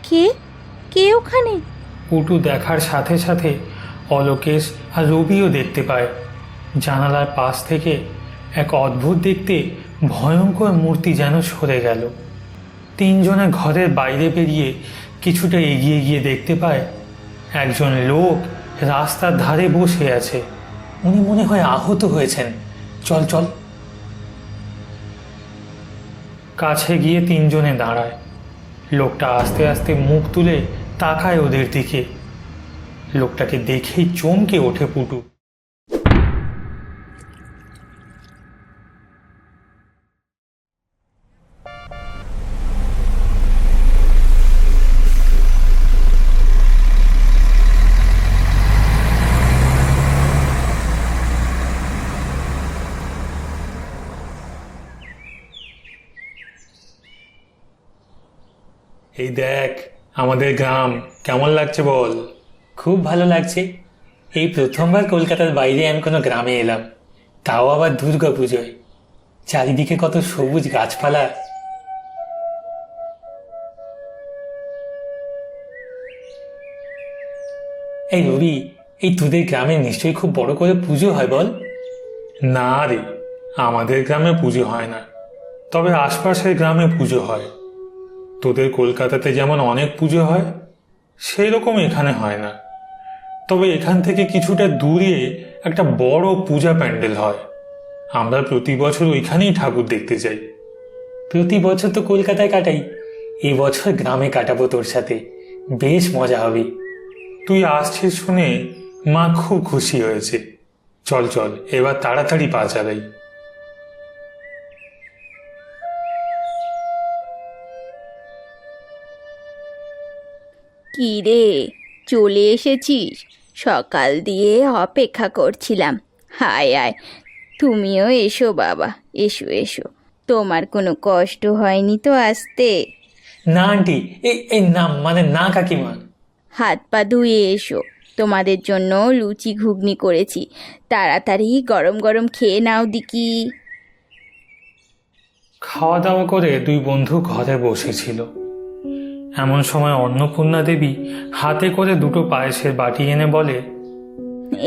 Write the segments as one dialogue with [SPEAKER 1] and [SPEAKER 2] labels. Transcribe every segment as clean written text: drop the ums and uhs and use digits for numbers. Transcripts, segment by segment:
[SPEAKER 1] কে কে ওখানে?
[SPEAKER 2] পুটু দেখার সাথে সাথে অলোকেশ আর রবিও দেখতে পায়। জানালার পাশ থেকে এক অদ্ভুত দেখতে ভয়ঙ্কর মূর্তি যেন সরে গেল। তিনজনে ঘরের বাইরে বেরিয়ে কিছুটা এগিয়ে গিয়ে দেখতে পায় একজন লোক রাস্তার ধারে বসে আছে। উনি মনে হয় আহত হয়েছেন। চল চল। কাছে গিয়ে তিনজনে দাঁড়ায়। লোকটা আস্তে আস্তে মুখ তুলে তাকায় ওদের দিকে। লোকটাকে দেখেই চমকে ওঠে পুটু। এই দেখ আমাদের গ্রাম, কেমন লাগছে বল? খুব ভালো লাগছে। এই প্রথমবার কলকাতার বাইরে আমি কোনো গ্রামে এলাম, তাও আবার দুর্গা পুজোয়। চারিদিকে কত সবুজ গাছপালা। এই রবি, এই তোদের গ্রামে নিশ্চয়ই খুব বড় করে পুজো হয় বল? না রে, আমাদের গ্রামে পুজো হয় না, তবে আশপাশের গ্রামে পুজো হয়। তোদের কলকাতাতে যেমন অনেক পুজো হয়, সেই রকম এখানে হয় না। তবে এখান থেকে কিছুটা দূরে একটা বড় পূজা প্যান্ডেল হয়। আমরা প্রতি বছর ওইখানেই ঠাকুর দেখতে যাই। প্রতি বছর তো কলকাতায় কাটাই, এই বছর গ্রামে কাটাবো তোর সাথে, বেশ মজা হবে। তুই আসছিস শুনে মা খুব খুশি হয়েছে। চল চল, এবার তাড়াতাড়ি পা চালাই।
[SPEAKER 1] কি রে, চলে এসেছিস? সকাল দিয়ে অপেক্ষা করছিলাম। হায় আয়, তুমিও এসো বাবা, এসো এসো। তোমার কোনো কষ্ট হয়নি তো আসতে?
[SPEAKER 2] না আন্টি, এই না, মানে না কাকিমা।
[SPEAKER 1] হাত পা ধুয়ে এসো, তোমাদের জন্য লুচি ঘুগনি করেছি, তাড়াতাড়ি গরম গরম খেয়ে নাও দিকি।
[SPEAKER 2] খাওয়া দাওয়া করে দুই বন্ধু ঘরে বসেছিল। এমন সময় অন্নপূর্ণা দেবী হাতে করে দুটো পায়েসের বাটি এনে বলে,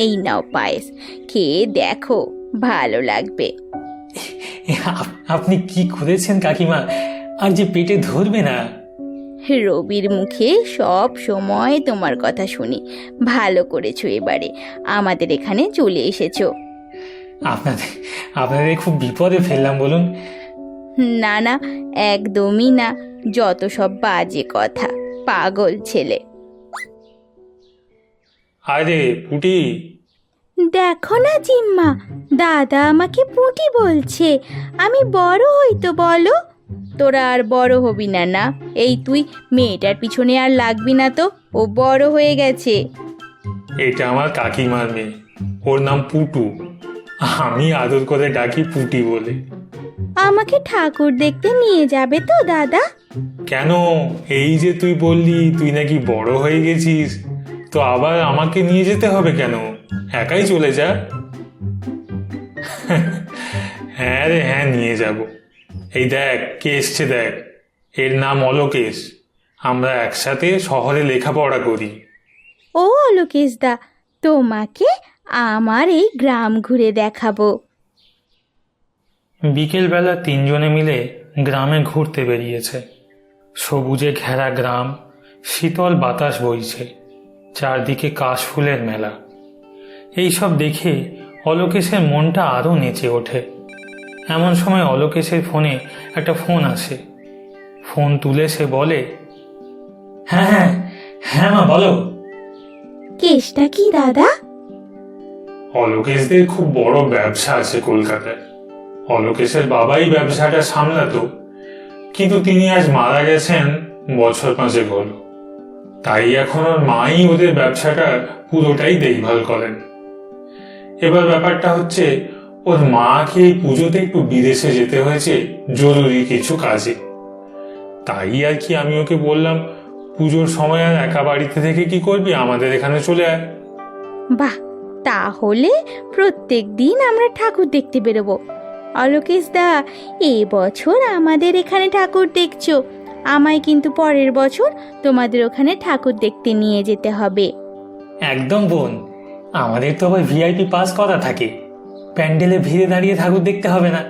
[SPEAKER 1] এই নাও পায়েস, খেয়ে দেখো, ভালো লাগবে।
[SPEAKER 2] আপনি কি করেছেন কাকিমা, আর যে পেটে ধরবে না।
[SPEAKER 1] রবির মুখে সব সময় তোমার কথা শুনি। ভালো করেছো এবারে আমাদের এখানে চলে এসেছো।
[SPEAKER 2] আপনাদের খুব বিপদে ফেললাম বলুন।
[SPEAKER 1] না না, একদমই না, যত সব বাজে কথা, পাগল ছেলে।
[SPEAKER 2] আরে পুটি।
[SPEAKER 1] দেখো না জিম্মা, দাদা আমাকে পুঁটি বলছে। আমি বড় হই তো বলো? তোরা আর বড় হবি না? না, এই তুই মেয়েটার পিছনে আর লাগবি না তো, ও বড় হয়ে গেছে।
[SPEAKER 2] এটা আমার কাকিমার মেয়ে, ওর নাম পুটু। আমি আদর করে ডাকি পুটি বলে।
[SPEAKER 1] আমাকে ঠাকুর দেখতে নিয়ে যাবে তো দাদা?
[SPEAKER 2] কেন, এই যে তুই বললি তুই নাকি বড় হয়ে গেছিস, তো আবার আমাকে নিয়ে যেতে হবে কেন? একাই চলে যা। হ্যাঁ রে হ্যাঁ, নিয়ে যাব। এই দেখ কে এসছে দেখ, এর নাম অলোকেশ। আমরা একসাথে শহরে লেখাপড়া করি।
[SPEAKER 1] ও অলোকেশ দা, তোমাকে আমার এই গ্রাম ঘুরে দেখাবো।
[SPEAKER 2] বিকেলবেলা তিনজনে মিলে গ্রামে ঘুরতে বেরিয়েছে। সবুজে ঘেরা গ্রাম, শীতল বাতাস বইছে, চারদিকে কাশফুলের মেলা। এইসব দেখে অলোকেশের মনটা আরও নেচে ওঠে। এমন সময় অলোকেশের ফোনে একটা ফোন আসে। ফোন তুলে সে বলে, হ্যাঁ হ্যাঁ হ্যাঁ মা বলো।
[SPEAKER 1] কেসটা কি দাদা?
[SPEAKER 2] অলোকেশদের খুব বড় ব্যবসা আছে কলকাতায়। অলোকেশের বাবাই ব্যবসাটা সামলাতো, কিন্তু তিনি আজ মারা গেছেন বছর 5 হলো। তাই এখন ওর মাই ওদের ব্যবসাটা পুরোটাই দেখভাল করেন। এবার ব্যাপারটা হচ্ছে, ওর মাকে এই পুজোতে একটু বিদেশে যেতে হয়েছে জরুরি কিছু কাজে। তাই আর কি আমি ওকে বললাম, পুজোর সময় আর একা বাড়িতে থেকে কি করবি, আমাদের এখানে চলে আয়।
[SPEAKER 1] বাহ, তাহলে প্রত্যেক দিন আমরা ঠাকুর দেখতে বেরোবো। অলোকেশ দা, এবছর আমাদের এখানে ঠাকুর দেখছো, আমায় কিন্তু পরের বছর তোমাদের ওখানে ঠাকুর দেখতে নিয়ে যেতে হবে।
[SPEAKER 2] একদম বোন, আমাদের তো আবার ভিআইপি পাস করা থাকে, প্যান্ডেলে ভিড়ে দাঁড়িয়ে ঠাকুর দেখতে হবে না।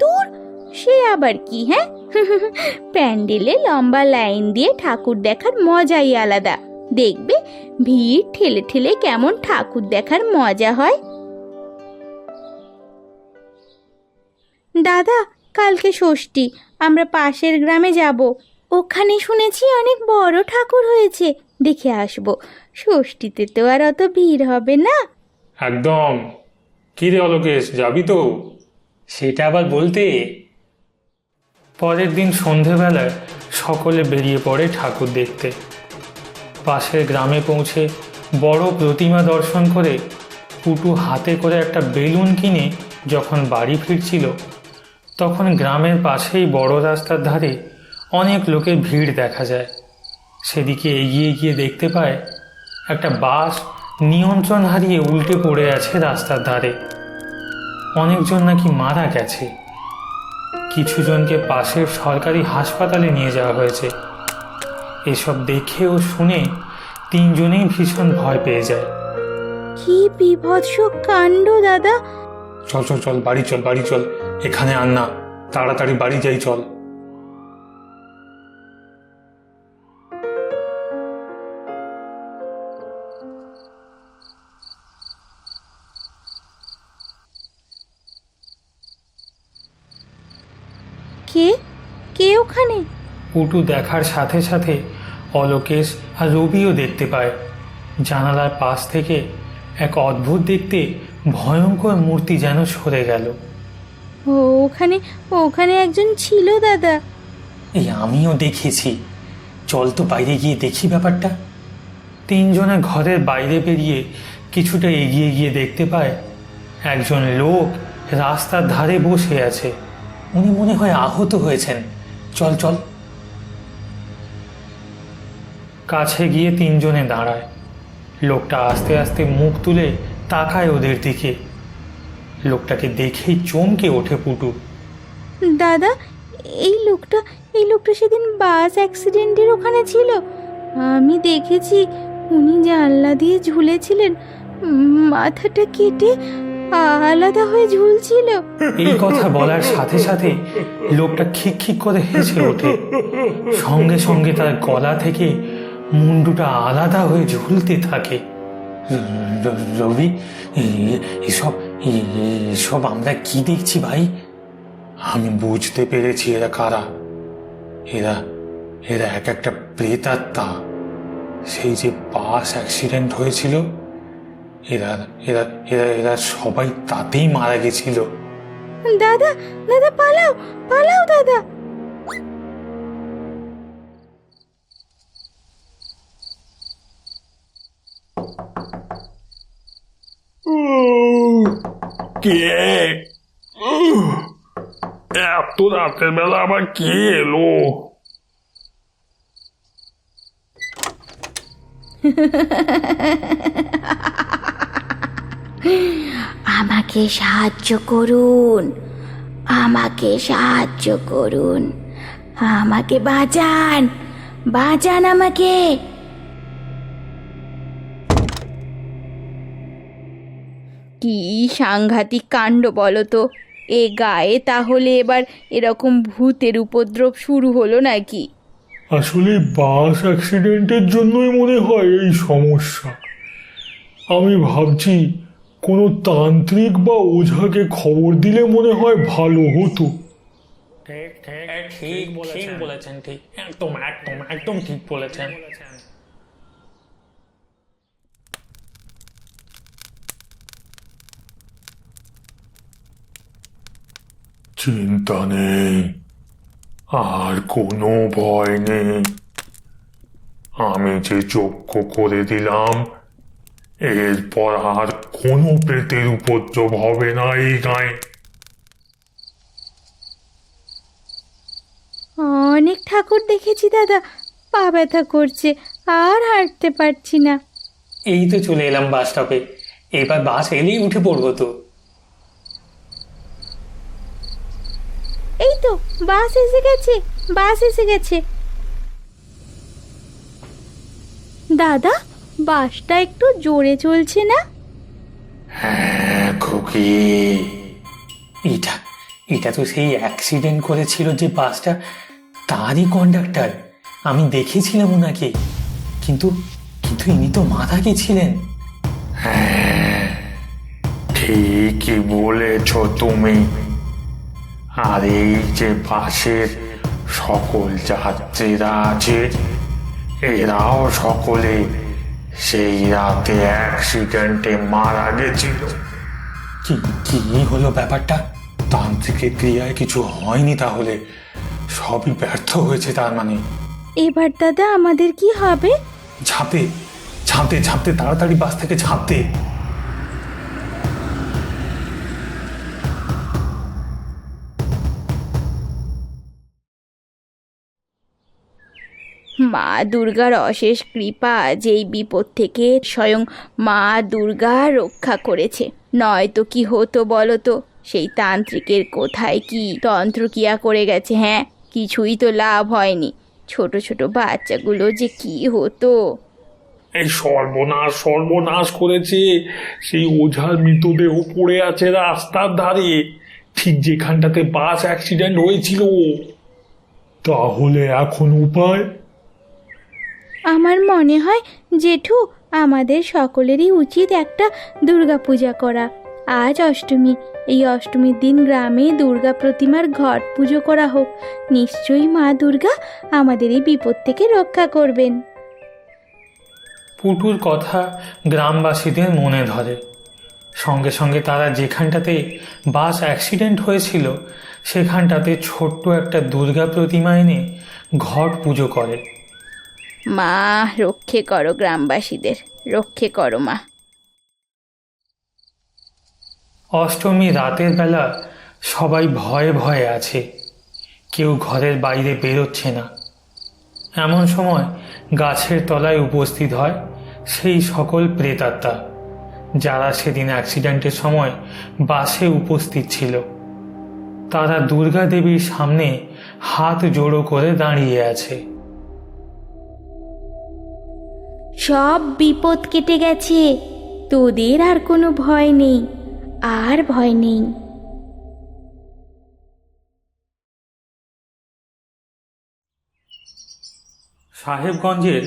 [SPEAKER 1] দূর, সে আবার কি? হ্যাঁ, প্যান্ডেলে লম্বা লাইন দিয়ে ঠাকুর দেখার মজাই আলাদা। দেখবে ভিড় ঠেলে ঠেলে কেমন ঠাকুর দেখার মজা হয়। দাদা, কালকে ষষ্ঠী, আমরা পাশের গ্রামে যাব। ওখানে শুনেছি অনেক বড় ঠাকুর হয়েছে, দেখে আসবো। ষষ্ঠীতে তো আর অত ভিড় হবে না।
[SPEAKER 2] একদম। কি রে অলোকেশ, যাবি তো? সেটা আবার বলতে। পরের দিন সন্ধেবেলায় সকলে বেরিয়ে পড়ে ঠাকুর দেখতে। পাশের গ্রামে পৌঁছে বড় প্রতিমা দর্শন করে পুটু হাতে করে একটা বেলুন কিনে যখন বাড়ি ফিরছিল, তখন গ্রামের পাশেই বড় রাস্তার ধারে অনেক লোকের ভিড় দেখা যায়। সেদিকে এগিয়ে গিয়ে দেখতে পায় একটা বাস নিয়ন্ত্রণ হারিয়ে উল্টে পড়ে আছে রাস্তার ধারে। অনেকজন নাকি মারা গেছে। কিছু জনকে পাশের সরকারি হাসপাতালে নিয়ে যাওয়া হয়েছে। এসব দেখে ও শুনে তিনজনেই ভীষণ ভয় পেয়ে যায়।
[SPEAKER 1] কি বিভৎস কাণ্ড দাদা!
[SPEAKER 2] চল চল চল, বাড়ি চল, বাড়ি চল, এখানে আর না, তাড়াতাড়ি বাড়ি যাই চল।
[SPEAKER 1] কে কে ওখানে?
[SPEAKER 2] পুটু দেখার সাথে সাথে অলোকেশ আর রবিও দেখতে পায়। জানালার পাশ থেকে এক অদ্ভুত দেখতে ভয়ঙ্কর মূর্তি যেন সরে গেল।
[SPEAKER 1] ও, ওখানে ওখানে একজন ছিল দাদা।
[SPEAKER 2] এই আমিও দেখেছি, চল তো বাইরে গিয়ে দেখি ব্যাপারটা। তিনজনে ঘরের বাইরে বেরিয়ে কিছুটা এগিয়ে গিয়ে দেখতে পায় একজন লোক রাস্তার ধারে বসে আছে। উনি মনে হয় আহত হয়েছেন। চল চল। কাছে গিয়ে তিনজনে দাঁড়ায়। লোকটা আস্তে আস্তে মুখ তুলে তাকায় ওদের দিকে। লোকটাকে দেখেই চমকে ওঠে পুটু।
[SPEAKER 1] দাদা, এই লোকটা সেদিন বাস অ্যাক্সিডেন্টের ওখানে ছিল। আমি দেখেছি উনি জানলা দিয়ে ঝুলেছিলেন, মাথাটা কেটে আলাদা হয়ে ঝুলছিল।
[SPEAKER 2] এই কথা বলার সাথে সাথে লোকটা খিক খিক করে হেসে ওঠে। সঙ্গে সঙ্গে তার গলা থেকে মুন্ডুটা আলাদা হয়ে ঝুলতে থাকে। রবি, এসব আমরা কি দেখছি ভাই? আমি বুঝতে পেরেছি এরা কারা। এরা এরা এক একটা প্রেতাত্মা। সেই যে বাস অ্যাক্সিডেন্ট হয়েছিল, এরা এরা এরা এরা সবাই তাতেই মারা গেছিল।
[SPEAKER 1] দাদা, দাদা পালাও, পালাও দাদা!
[SPEAKER 3] কে? এত রাতের বেলা আবার কে এলো?
[SPEAKER 1] আমাকে সাহায্য করুন, আমাকে সাহায্য করুন, আমাকে বাঁচান, বাঁচান আমাকে। কি সাংঘাতিক কাণ্ড বলো তো! এ গায়ে তাহলে এবার এরকম ভূতের উপদ্রব শুরু হলো নাকি?
[SPEAKER 3] আসলে বাস অ্যাক্সিডেন্টের জন্যই মনে হয় এই সমস্যা। আমি ভাবছি কোনো তান্ত্রিক বা ওঝাকে খবর দিলে মনে হয় ভালো হতো।
[SPEAKER 2] ঠিক বলেছেন, ঠিক, একদম একদম একদম ঠিক বলেছেন।
[SPEAKER 3] চিন্তা নেই, আর কোনো ভয় নেই। আমি যে যজ্ঞ করে দিলাম, এরপর আর কোনো প্রেতের উপদ্রব হবে না এই গায়ে।
[SPEAKER 1] অনেক ঠাকুর দেখেছি দাদা, পা ব্যথা করছে, আর হাঁটতে পারছি না।
[SPEAKER 2] এই তো চলে এলাম বাস স্টপে। এবার বাস এলেই উঠে পড়বো তো।
[SPEAKER 1] এই তো বাস এসে গেছে, বাস এসে গেছে। দাদা, বাসটা একটু জোরে চলছে না?
[SPEAKER 2] হ্যাঁ খুকি, এটা এটা তো সেই অ্যাক্সিডেন্ট করেছিল যে বাসটা, তারই কন্ডাক্টর। আমি দেখেছিলাম ওনাকে, কিন্তু কিন্তু ইনি তো মারা গেছিলেন। হ্যাঁ, ঠিকই বলেছ তুমি। আর এই যে বাসের সকল যাত্রীরা আছে, এরাও সকলে সেই রাতে অ্যাক্সিডেন্টে মারা গেছিল। কি কি হলো ব্যাপারটা? তান্ত্রিকের ক্রিয়ায় কিছু হয়নি তাহলে? সবই ব্যর্থ হয়েছে তার মানে?
[SPEAKER 1] এবার দাদা আমাদের কি হবে?
[SPEAKER 2] ঝাঁপতে ঝাঁপতে ঝাঁপতে, তাড়াতাড়ি বাস থেকে ঝাঁপতে।
[SPEAKER 1] মা দুর্গার অশেষ কৃপা যে এই বিপদ থেকে স্বয়ং মা দুর্গা রক্ষা করেছে, নয়তো কি হতো বলো তো? সেই তান্ত্রিকের কোথায় কি তন্ত্রক্রিয়া করে গেছে, হ্যাঁ, কিছুই তো লাভ হয়নি। ছোট ছোট বাচ্চাগুলো যে কি হতো।
[SPEAKER 3] এই সর্বনাশ সর্বনাশ করেছে। সেই ওঝার মৃতদেহ পড়ে আছে রাস্তার ধারে, ঠিক যেখানটাতে বাস অ্যাক্সিডেন্ট হয়েছিল। তাহলে এখন উপায়?
[SPEAKER 1] আমার মনে হয় জেঠু, আমাদের সকলেরই উচিত একটা দুর্গাপূজা করা। আজ অষ্টমী, এই অষ্টমীর দিন গ্রামে দুর্গা প্রতিমার ঘট পুজো করা হোক। নিশ্চয়ই মা দুর্গা আমাদের এই বিপদ থেকে রক্ষা করবেন।
[SPEAKER 2] পুটুর কথা গ্রামবাসীদের মনে ধরে। সঙ্গে সঙ্গে তারা যেখানটাতে বাস অ্যাক্সিডেন্ট হয়েছিল সেখানটাতে ছোট্ট একটা দুর্গা প্রতিমা এনে ঘট পুজো করে।
[SPEAKER 1] মা রক্ষে করো, গ্রামবাসীদের রক্ষে করো মা।
[SPEAKER 2] অষ্টমী রাতের বেলা সবাই ভয়ে ভয়ে আছে, কেউ ঘরের বাইরে বেরোচ্ছে না। এমন সময় গাছের তলায় উপস্থিত হয় সেই সকল প্রেতাত্মা যারা সেদিন অ্যাক্সিডেন্টের সময় বাসে উপস্থিত ছিল। তারা দুর্গা দেবীর সামনে হাত জোড়ো করে দাঁড়িয়ে আছে।
[SPEAKER 1] সব বিপদ কেটে গেছে, তোদের আর কোনো ভয় নেই, আর ভয় নেই।
[SPEAKER 2] সাহেবগঞ্জের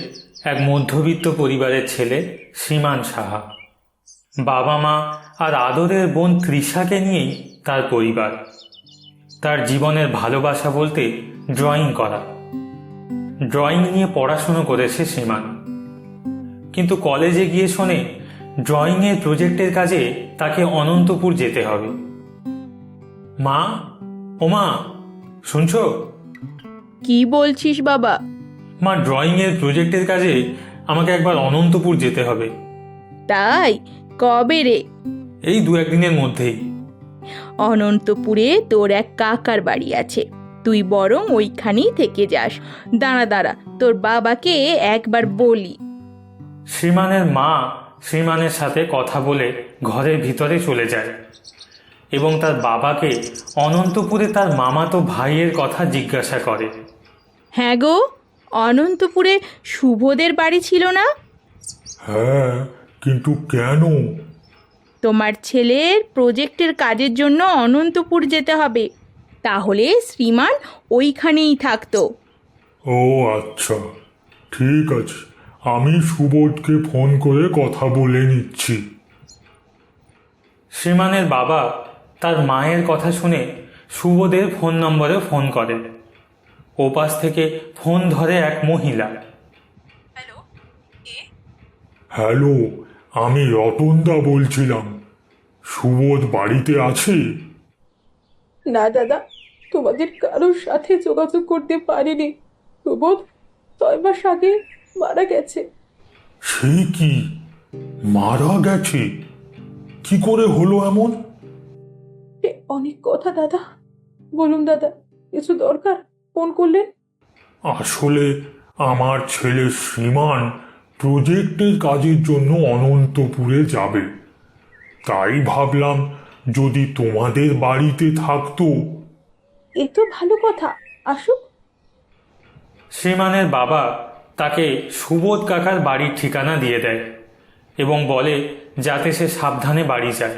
[SPEAKER 2] এক মধ্যবিত্ত পরিবারের ছেলে শ্রীমান সাহা। বাবা মা আর আদরের বোন তৃষাকে নিয়েই তার পরিবার। তার জীবনের ভালোবাসা বলতে ড্রয়িং করা। ড্রয়িং নিয়ে পড়াশুনো করেছে শ্রীমান, কিন্তু কলেজে গিয়ে শোনে ড্রয়িংয়ের প্রজেক্টের কাজে তাকে অনন্তপুর যেতে হবে। মা, ও মা, শুনছো?
[SPEAKER 1] কি বলছিস বাবা?
[SPEAKER 2] মা, ড্রয়িংয়ের প্রজেক্টের কাজে আমাকে একবার অনন্তপুর যেতে হবে।
[SPEAKER 1] তাই? কবে রে?
[SPEAKER 2] এই 2-1 দিনের মধ্যেই।
[SPEAKER 1] অনন্তপুরে তোর এক কাকার বাড়ি আছে, তুই বরং ওইখানেই থেকে যাস। দাঁড়া দাঁড়া, তোর বাবাকে একবার বলি।
[SPEAKER 2] শ্রীমানের মা শ্রীমানের সাথে কথা বলে ঘরের ভিতরে চলে যায় এবং তার বাবাকে অনন্তপুরে তার মামাতো ভাইয়ের কথা জিজ্ঞাসা করে।
[SPEAKER 1] হ্যাঁ গো, অনন্তপুরে শুভদের বাড়ি ছিল না?
[SPEAKER 3] হ্যাঁ, কিন্তু কেন?
[SPEAKER 1] তোমার ছেলের প্রজেক্টের কাজের জন্য অনন্তপুর যেতে হবে, তাহলে শ্রীমান ওইখানেই থাকতো।
[SPEAKER 3] ও আচ্ছা, ঠিক আছে, আমি সুবোধকে ফোন করে কথা বলে নিচ্ছি।
[SPEAKER 2] শ্রীমানের বাবা তার মায়ের কথা শুনে সুবোধের ফোন নম্বরে ফোন করে। ওপাশ থেকে ফোন ধরে এক মহিলা।
[SPEAKER 3] হ্যালো, আমি রতনদা বলছিলাম। সুবোধ বাড়িতে আছে?
[SPEAKER 4] না দাদা, তোমাদের কারোর সাথে যোগাযোগ করতে পারিনি। সুবোধ 6 মাস আগে মারা গেছে।
[SPEAKER 3] সে কি, মারা গেছে? কি করে হলো এমন?
[SPEAKER 4] এ অনেক কথা দাদা। বলুন দাদা, কিছু দরকার ফোন করলেন?
[SPEAKER 3] আসলে আমার ছেলে শ্রীমান প্রজেক্টের কাজের জন্য অনন্তপুরে যাবে, তাই ভাবলাম যদি তোমাদের বাড়িতে থাকতো।
[SPEAKER 4] এ তো ভালো কথা, আসুক।
[SPEAKER 2] শ্রীমানের বাবা তাকে সুবোধ কাকার বাড়ির ঠিকানা দিয়ে দেয় এবং বলে যাতে সে সাবধানে বাড়ি যায়।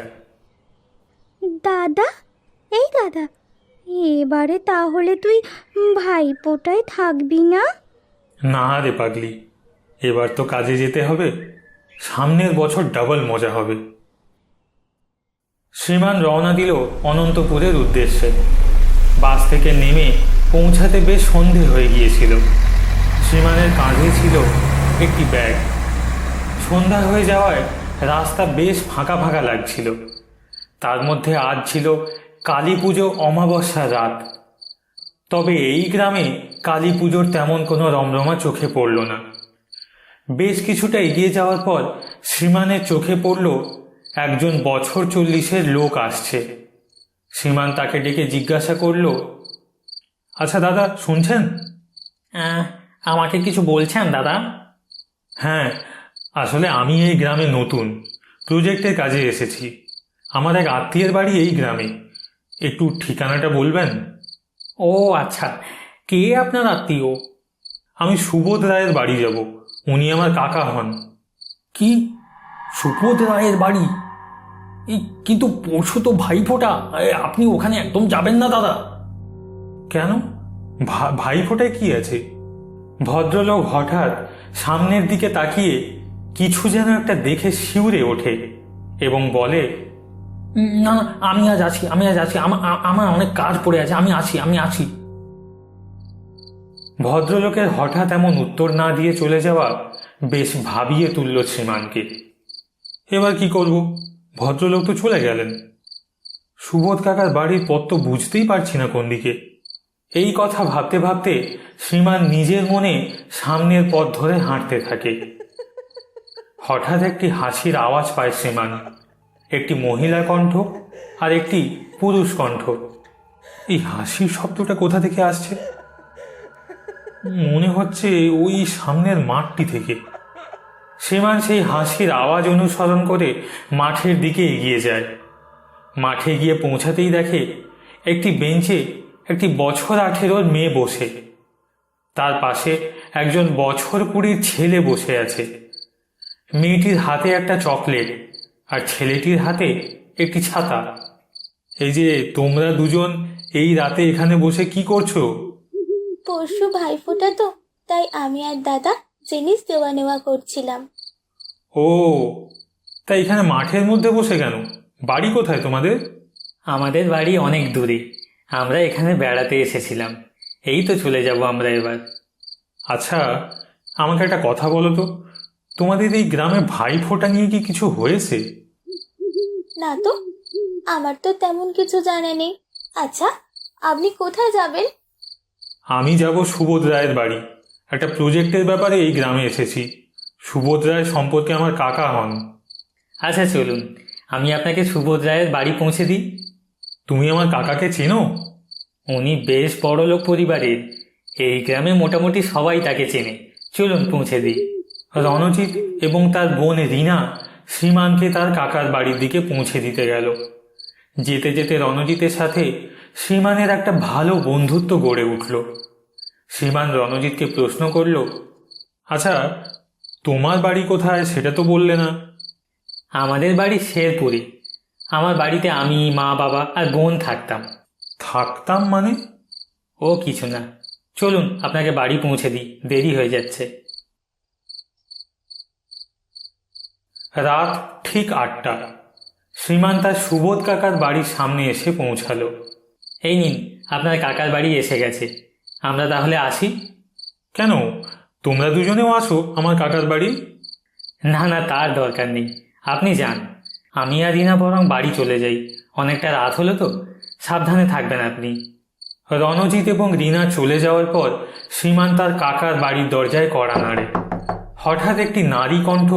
[SPEAKER 1] দাদা, এই দাদা, এবারে তাহলে তুই ভাইফোঁটায় থাকবি না?
[SPEAKER 2] না রে পাগলি, এবার তো কাজে যেতে হবে, সামনের বছর ডাবল মজা হবে। শ্রীমান রওনা দিল অনন্তপুরের উদ্দেশ্যে। বাস থেকে নেমে পৌঁছাতে বেশ সন্ধে হয়ে গিয়েছিল। শ্রীমানের কাঁধে ছিল একটি ব্যাগ। সন্ধ্যা হয়ে যাওয়ায় রাস্তা বেশ ফাঁকা ফাঁকা লাগছিল। তার মধ্যে আজ ছিল কালী পুজো অমাবস্যার রাত। তবে এই গ্রামে কালী পুজোর তেমন কোনো রমরমা চোখে পড়ল না। বেশ কিছুটা এগিয়ে যাওয়ার পর শ্রীমানের চোখে পড়ল একজন বছর 40-এর লোক আসছে। শ্রীমান তাকে ডেকে জিজ্ঞাসা করল, আচ্ছা দাদা, শুনছেন? আমাকে কিছু বলছেন দাদা? হ্যাঁ, আসলে আমি এই গ্রামে নতুন, প্রজেক্টের কাজে এসেছি। আমার এক আত্মীয়ের বাড়ি এই গ্রামে, একটু ঠিকানাটা বলবেন? ও আচ্ছা, কে আপনার আত্মীয়? আমি সুবোধ রায়ের বাড়ি যাব, উনি আমার কাকা হন। কি, সুবোধ রায়ের বাড়ি? কিন্তু পরশু তো ভাইফোঁটা, আপনি ওখানে একদম যাবেন না দাদা। কেন, ভাইফোঁটায় কি আছে? ভদ্রলোক হঠাৎ সামনের দিকে তাকিয়ে কিছু যেন একটা দেখে শিউরে ওঠে এবং বলে, না না, আমি আজ আছি, আমার অনেক কাজ পড়ে আছে, আমি আছি। ভদ্রলোকের হঠাৎ এমন উত্তর না দিয়ে চলে যাওয়া বেশ ভাবিয়ে তুলল শ্রীমানকে। এবার কি করব, ভদ্রলোক তো চলে গেলেন। সুবোধ কাকার বাড়ির পথ তো বুঝতেই পারছি না কোন দিকে। এই কথা ভাবতে ভাবতে শ্রীমান নিজের মনে সামনের পথ ধরে হাঁটতে থাকে। হঠাৎ একটি হাসির আওয়াজ পায় শ্রীমান। একটি মহিলা কণ্ঠ আর একটি পুরুষ কণ্ঠ। এই হাসির শব্দটা কোথা থেকে আসছে? মনে হচ্ছে ওই সামনের মাঠটি থেকে। শ্রীমান সেই হাসির আওয়াজ অনুসরণ করে মাঠের দিকে এগিয়ে যায়। মাঠে গিয়ে পৌঁছাতেই দেখে একটি বেঞ্চে একটি বছর 18-র মেয়ে বসে। তার পাশে একজন বছর 20-র ছেলে বসে আছে। মেয়েটির হাতে একটা চকলেট আর ছেলেটির হাতে একটি ছাতা। এই যে তোমরা দুজন এই রাতে এখানে বসে কি করছো?
[SPEAKER 5] পরশু ভাইফোঁটা তো, তাই আমি আর দাদা জিনিস দেওয়া নেওয়া করছিলাম।
[SPEAKER 2] ও, তাই এখানে মাঠের মধ্যে বসে কেন? বাড়ি কোথায় তোমাদের? আমাদের বাড়ি অনেক দূরে, আমরা এখানে বেড়াতে এসেছিলাম, এই তো চলে যাব আমরা এবার। আচ্ছা, আমাকে একটা কথা বলো তো, তোমাদের এই গ্রামে ভাইফোঁটা নিয়ে কি কিছু হয়েছে?
[SPEAKER 5] না তো, আমার তো তেমন কিছু জানা নেই। আচ্ছা, আপনি কোথায় যাবেন?
[SPEAKER 2] আমি যাব সুবোধ রায়ের বাড়ি, একটা প্রজেক্টের ব্যাপারে এই গ্রামে এসেছি। সুবোধ রায় সম্পর্কে আমার কাকা হন। আচ্ছা চলুন, আমি আপনাকে সুবোধ রায়ের বাড়ি পৌঁছে দিই। তুমি আমার কাকাকে চেনো? উনি বেশ বড় লোক পরিবারের, এই গ্রামে মোটামুটি সবাই তাকে চেনে। চলুন পৌঁছে দিই। রণজিৎ এবং তার বোন রিনা শ্রীমানকে তার কাকার বাড়ির দিকে পৌঁছে দিতে গেল। যেতে যেতে রণজিতের সাথে শ্রীমানের একটা ভালো বন্ধুত্ব গড়ে উঠল। শ্রীমান রণজিৎকে প্রশ্ন করল, আচ্ছা তোমার বাড়ি কোথায় সেটা তো বললে না? আমাদের বাড়ি শেরপুরে। আমার বাড়িতে আমি, মা, বাবা আর বোন থাকতাম। থাকতাম মানে? ও কিছু না, চলুন আপনাকে বাড়ি পৌঁছে দিই, দেরি হয়ে যাচ্ছে। রাত ঠিক 8টা। শ্রীমান তার সুবোধ কাকার বাড়ির সামনে এসে পৌঁছালো। এই নিন, আপনার কাকার বাড়ি এসে গেছে, আমরা তাহলে আসি। কেন, তোমরা দুজনেও আসো আমার কাকার বাড়ি? না না, তার দরকার নেই, আপনি যান। আমি আর রিনা বরং বাড়ি চলে যাই, অনেকটা রাত হলো তো, সাবধানে থাকবেন আপনি। রণজিৎ এবং রিনা চলে যাওয়ার পর শ্রীমান তার কাকার বাড়ির দরজায় কড়া নাড়ে। হঠাৎ একটি নারী কণ্ঠ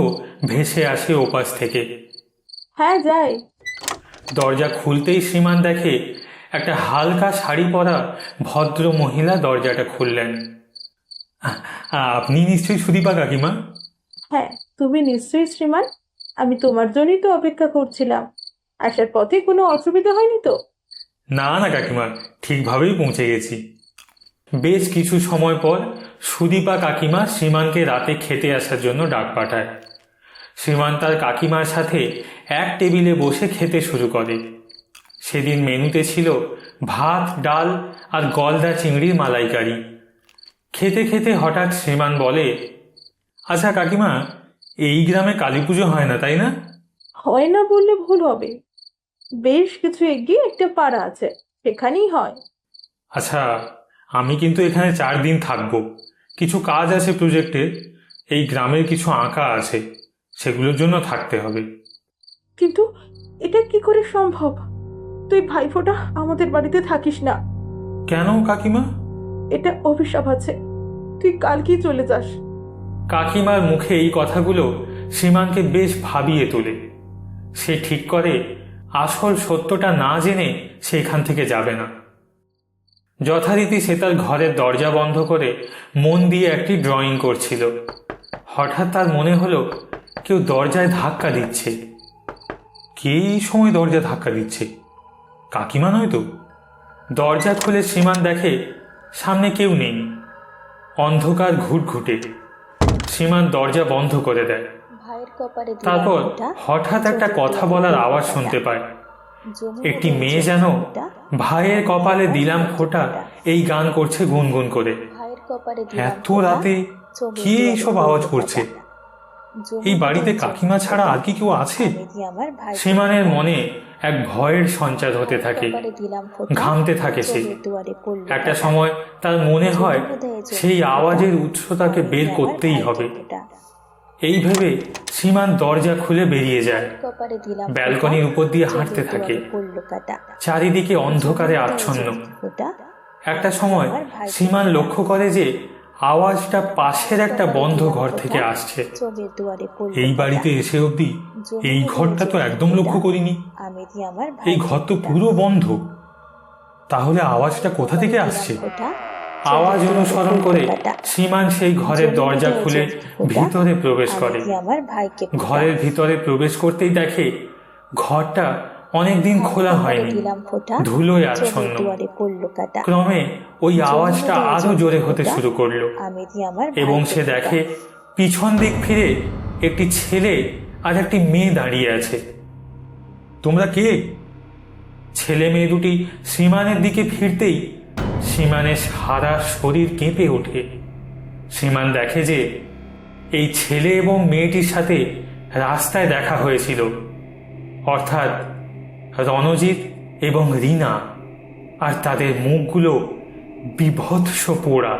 [SPEAKER 2] ভেসে আসে ওপাশ থেকে।
[SPEAKER 4] হ্যাঁ, যাই।
[SPEAKER 2] দরজা খুলতেই শ্রীমান দেখে একটা হালকা শাড়ি পরা ভদ্র মহিলা দরজাটা খুললেন। আপনি নিশ্চয়ই সুদীপা কাকিমা?
[SPEAKER 4] হ্যাঁ, তুমি নিশ্চয়ই শ্রীমান, আমি তোমার জন্যই তো অপেক্ষা করছিলাম। আসার পথে কোনো অসুবিধা হয়নি তো?
[SPEAKER 2] না না কাকিমা, ঠিকভাবেই পৌঁছে গেছি। বেশ কিছু সময় পর সুদীপা কাকিমা শ্রীমানকে রাতে খেতে আসার জন্য ডাক পাঠায়। শ্রীমান তার কাকিমার সাথে এক টেবিলে বসে খেতে শুরু করে। সেদিন মেনুতে ছিল ভাত, ডাল আর গলদা চিংড়ির মালাইকারি। খেতে খেতে হঠাৎ শ্রীমান বলে, আচ্ছা কাকিমা, এই গ্রামে কালী পুজো হয় না তাই না?
[SPEAKER 4] হয় না বললে ভুল হবে। বেশ কিছু এগিয়ে একটা পাড়া আছে, সেখানেই হয়।
[SPEAKER 2] আচ্ছা, আমি কিন্তু এখানে 4 দিন থাকবো। কিছু কাজ আছে প্রজেক্টের, এই গ্রামের কিছু আঁকা আছে, সেগুলোর জন্য থাকতে হবে।
[SPEAKER 4] কিন্তু এটা কি করে সম্ভব? তুই ভাইফোঁটা আমাদের বাড়িতে থাকিস না।
[SPEAKER 2] কেন কাকিমা?
[SPEAKER 4] এটা অভিশাপ আছে, তুই কালকেই চলে যাস।
[SPEAKER 2] কাকিমার মুখে এই কথাগুলো শ্রীমানকে বেশ ভাবিয়ে তোলে। সে ঠিক করে আসল সত্যটা না জেনে সে এখান থেকে যাবে না। যথারীতি সে তার ঘরের দরজা বন্ধ করে মন দিয়ে একটি ড্রয়িং করছিল। হঠাৎ তার মনে হলো কেউ দরজায় ধাক্কা দিচ্ছে। কে এই সময় দরজা ধাক্কা দিচ্ছে? কাকিমা নয় তো? দরজা খুলে শ্রীমান দেখে সামনে কেউ নেই, অন্ধকার ঘুটঘুটে। শ্রীমান দরজা বন্ধ করে দেয়।
[SPEAKER 5] ভাইয়ের কপালে দিলাম
[SPEAKER 2] তারপর
[SPEAKER 5] ফোঁটা,
[SPEAKER 2] হঠাৎ একটা
[SPEAKER 5] চোখের
[SPEAKER 2] কথা
[SPEAKER 5] দুয়ারে
[SPEAKER 2] বলার
[SPEAKER 5] পড়ল
[SPEAKER 2] আওয়াজ
[SPEAKER 5] কাঁটা।
[SPEAKER 2] শুনতে পায়।
[SPEAKER 5] জমি
[SPEAKER 2] একটি
[SPEAKER 5] বলে
[SPEAKER 2] মেয়ে
[SPEAKER 5] চোখের
[SPEAKER 2] যেন
[SPEAKER 5] ফোঁটা,
[SPEAKER 2] ভাইয়ের কপালে দিলাম ফোঁটা এই গান করছে গুনগুন করে।
[SPEAKER 5] ভাইয়ের কপালে দিলাম
[SPEAKER 2] এত
[SPEAKER 5] ফোঁটা,
[SPEAKER 2] রাতে
[SPEAKER 5] চোখের
[SPEAKER 2] কে
[SPEAKER 5] দুয়ারে
[SPEAKER 2] এইসব
[SPEAKER 5] পড়ল
[SPEAKER 2] আওয়াজ
[SPEAKER 5] কাঁটা।
[SPEAKER 2] করছে?
[SPEAKER 5] জমি
[SPEAKER 2] এই বাড়িতে
[SPEAKER 5] বলে
[SPEAKER 2] কাকিমা
[SPEAKER 5] চোখের
[SPEAKER 2] ছাড়া আর
[SPEAKER 5] ফোঁটা,
[SPEAKER 2] কি কেউ আছে?
[SPEAKER 5] আমি দিয়ে আমার ভাইকে
[SPEAKER 2] শ্রীমানের মনে এক ভয়ের সঞ্চার হতে
[SPEAKER 5] ভাইয়ের
[SPEAKER 2] থাকে।
[SPEAKER 5] কপালে দিলাম ফোঁটা,
[SPEAKER 2] ঘামতে থাকে সে।
[SPEAKER 5] চোখের দুয়ারে পড়ল
[SPEAKER 2] একটা
[SPEAKER 5] কাঁটা।
[SPEAKER 2] সময় তার মনে হয় সেই আওয়াজের উৎসটাকে
[SPEAKER 5] আমি
[SPEAKER 2] বের
[SPEAKER 5] দিয়ে আমার
[SPEAKER 2] করতেই
[SPEAKER 5] ভাইকে
[SPEAKER 2] হবে।
[SPEAKER 5] ফোঁটা,
[SPEAKER 2] এই ভেবে শ্রীমান দরজা খুলে বেরিয়ে যায়।
[SPEAKER 5] কপালে দিলাম ফোঁটা,
[SPEAKER 2] ব্যালকনির উপর দিয়ে
[SPEAKER 5] চোখের
[SPEAKER 2] হাঁটতে থাকে।
[SPEAKER 5] দুয়ারে পড়ল কাঁটা।
[SPEAKER 2] চারিদিকে অন্ধকারে
[SPEAKER 5] জমি বলে
[SPEAKER 2] আচ্ছন্ন।
[SPEAKER 5] চোখের ফোঁটা,
[SPEAKER 2] একটা সময়
[SPEAKER 5] আমার ভাইকে
[SPEAKER 2] শ্রীমান
[SPEAKER 5] ফোঁটা।
[SPEAKER 2] লক্ষ্য করে যে আওয়াজটা পাশের একটা বন্ধ ঘর থেকে আসছে।
[SPEAKER 5] চোখের দুয়ারে পড়ল
[SPEAKER 2] এই
[SPEAKER 5] কাঁটা।
[SPEAKER 2] বাড়িতে এসে অবধি এই ঘরটা তো একদম লক্ষ্য করিনি।
[SPEAKER 5] আমি দিয়ে আমার
[SPEAKER 2] এই ঘর তো পুরো বন্ধ। তাহলে আওয়াজটা কোথা থেকে আসছে? আওয়াজ অনুসরণ করে শ্রীমান সেই ঘরের দরজা খুলে ভিতরে প্রবেশ করে।
[SPEAKER 5] আমার ভাইকে
[SPEAKER 2] ঘরের ভিতরে প্রবেশ করতেই দেখে ঘরটা অনেকদিন খোলা হয়নি, ধুলোয় আচ্ছন্ন। ক্রমে ওই আওয়াজটা আরো জোরে হতে শুরু করলো এবং সে দেখে পিছন দিক ফিরে একটি ছেলে আর একটি মেয়ে দাঁড়িয়ে আছে। তোমরা কে? ছেলে মেয়ে দুটি শ্রীমানের দিকে ফিরতেই শ্রীমানের সারা শরীর কেঁপে ওঠে। শ্রীমান দেখে যে এই ছেলে এবং মেয়েটির সাথে রাস্তায় দেখা হয়েছিল, অর্থাৎ রণজিৎ এবং রীনা, আর তাদের মুখগুলো বিভৎস পোড়া।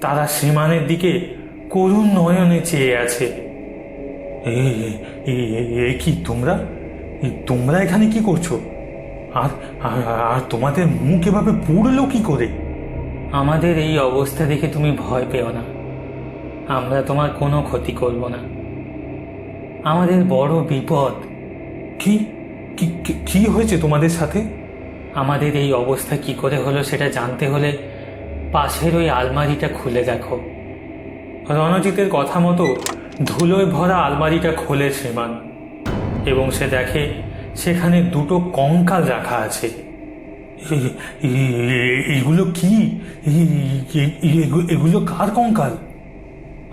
[SPEAKER 2] তারা শ্রীমানের দিকে করুণ নয়নে চেয়ে আছে। এ কি তোমরা? তোমরা এখানে কি করছো? আর আর তোমাদের মুখ এভাবে পুড়লো কি করে? আমাদের এই অবস্থা দেখে তুমি ভয় পেও না, আমরা তোমার কোনো ক্ষতি করব না। আমাদের বড় বিপদ। কি কি হয়েছে তোমাদের সাথে? আমাদের এই অবস্থা কি করে হলো সেটা জানতে হলে পাশের ওই আলমারিটা খুলে দেখো। রণজিতের কথা মতো ধুলোয় ভরা আলমারিটা খোলে শ্রীমান এবং সে দেখে সেখানে দুটো কঙ্কাল রাখা আছে। এগুলো কি? এগুলো কার কঙ্কাল?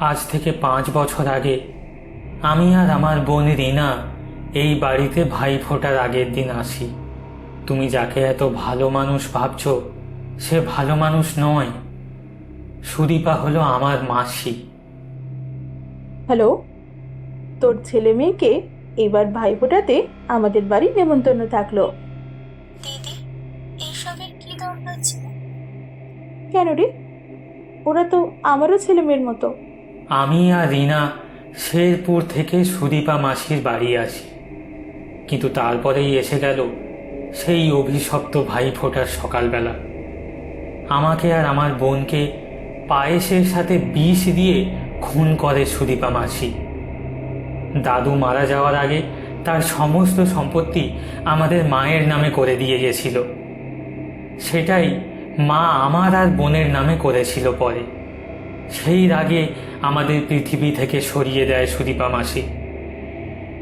[SPEAKER 2] আজ থেকে 5 বছর আগে আমি আর আমার বোন রীনা এই বাড়িতে ভাই ফোটার আগের দিন আসি। তুমি যাকে এত ভালো মানুষ ভাবছো সে ভালো মানুষ নয়। সুদীপা হলো আমার মাসি।
[SPEAKER 4] হ্যালো, তোর ছেলে মেয়েকে এবার ভাইফোঁটাতে আমাদের বাড়ি নেমন্তন্ন থাকলো।
[SPEAKER 5] দিদি, এইসবের কি দরকার ছিল?
[SPEAKER 4] কেন রে? ওরা তো আমারও ছেলে মেয়ের মতো।
[SPEAKER 2] আমি আর রীনা শেরপুর থেকে সুদীপা মাসির বাড়ি আসি, কিন্তু তারপরেই এসে গেল সেই অভিশপ্ত ভাই ফোটার সকালবেলা। আমাকে আর আমার বোনকে পায়েসের সাথে বিষ দিয়ে খুন করে সুদীপা মাসি। দাদু মারা যাওয়ার আগে তার সমস্ত সম্পত্তি আমাদের মায়ের নামে করে দিয়ে গেছিল। সেটাই মা আমার আর বোনের নামে করেছিল পরে। সেই রাগে আমাদের পৃথিবী থেকে সরিয়ে দেয় সুদীপা মাসি।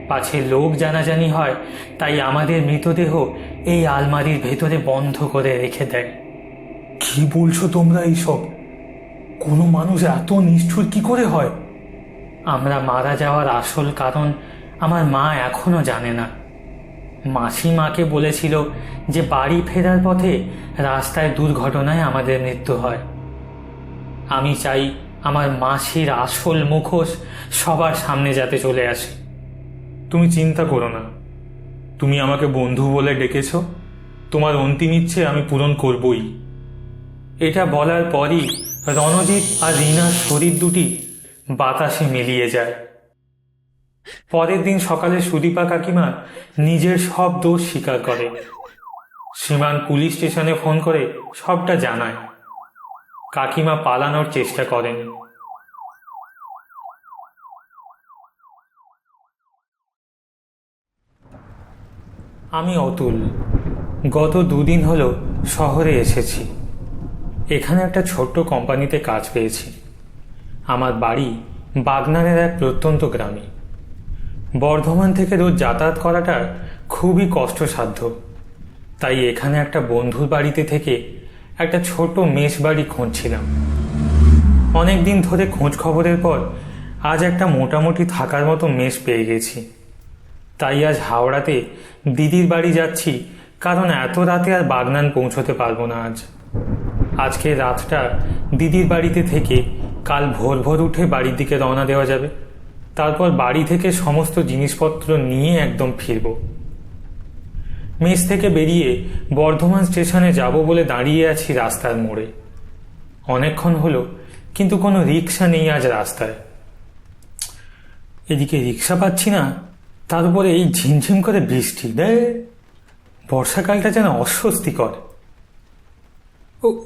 [SPEAKER 2] পাছে লোক জানাজানি হয় তাই আমাদের মৃতদেহ এই আলমারির ভেতরে বন্ধ করে রেখে দেয়। কি বলছো তোমরা এইসব? কোনো মানুষ এত নিষ্ঠুর কি করে হয়? আমরা মারা যাওয়ার আসল কারণ আমার মা এখনো জানে না। মাসি মাকে বলেছিল যে বাড়ি ফেরার পথে রাস্তায় দুর্ঘটনায় আমাদের মৃত্যু হয়। আমি চাই আমার মাসির আসল মুখোশ সবার সামনে যাতে চলে আসে। তুমি চিন্তা করো না, তুমি আমাকে বন্ধু বলে ডেকেছ, তোমার অন্তিম ইচ্ছে আমি পূরণ করবই। এটা বলার পরই রণজিৎ আর রিনার শরীর দুটি বাতাসে মিলিয়ে যায়। পরের দিন সকালে সুদীপা কাকিমা নিজের সব দোষ স্বীকার করে। সীমান পুলিশ স্টেশনে ফোন করে সবটা জানায়। কাকিমা পালানোর চেষ্টা করেন। আমি অতুল, গত 2 দিন হলো শহরে এসেছি। এখানে একটা ছোট্ট কোম্পানিতে কাজ পেয়েছি। আমার বাড়ি বাগনানের এক প্রত্যন্ত গ্রামে। বর্ধমান থেকে রোজ যাতায়াত করাটা খুবই কষ্টসাধ্য, তাই এখানে একটা বন্ধুর বাড়িতে থেকে একটা ছোট মেস বাড়ি খুঁজছিলাম। অনেক দিন ধরে খোঁজ খবরের পর আজ একটা মোটামুটি থাকার মতো মেস পেয়ে গেছি। তাই আজ হাওড়াতে দিদির বাড়ি যাচ্ছি, কারণ এত রাতে আর বাগনান পৌঁছতে পারবো না। আজকে রাতটা দিদির বাড়িতে থেকে কাল ভোর ভোর উঠে বাড়ির দিকে রওনা দেওয়া যাবে। তারপর বাড়ি থেকে সমস্ত জিনিসপত্র নিয়ে একদম ফিরব। মেস থেকে বেরিয়ে বর্ধমান স্টেশনে যাব বলে দাঁড়িয়ে আছি রাস্তার মোড়ে। অনেকক্ষণ হলো, কিন্তু কোনো রিক্সা নেই আজ রাস্তায়। এদিকে রিক্সা পাচ্ছি না, তার উপরে এই ঝিমঝিম করে বৃষ্টি। বর্ষাকালটা যেন অস্বস্তিকর।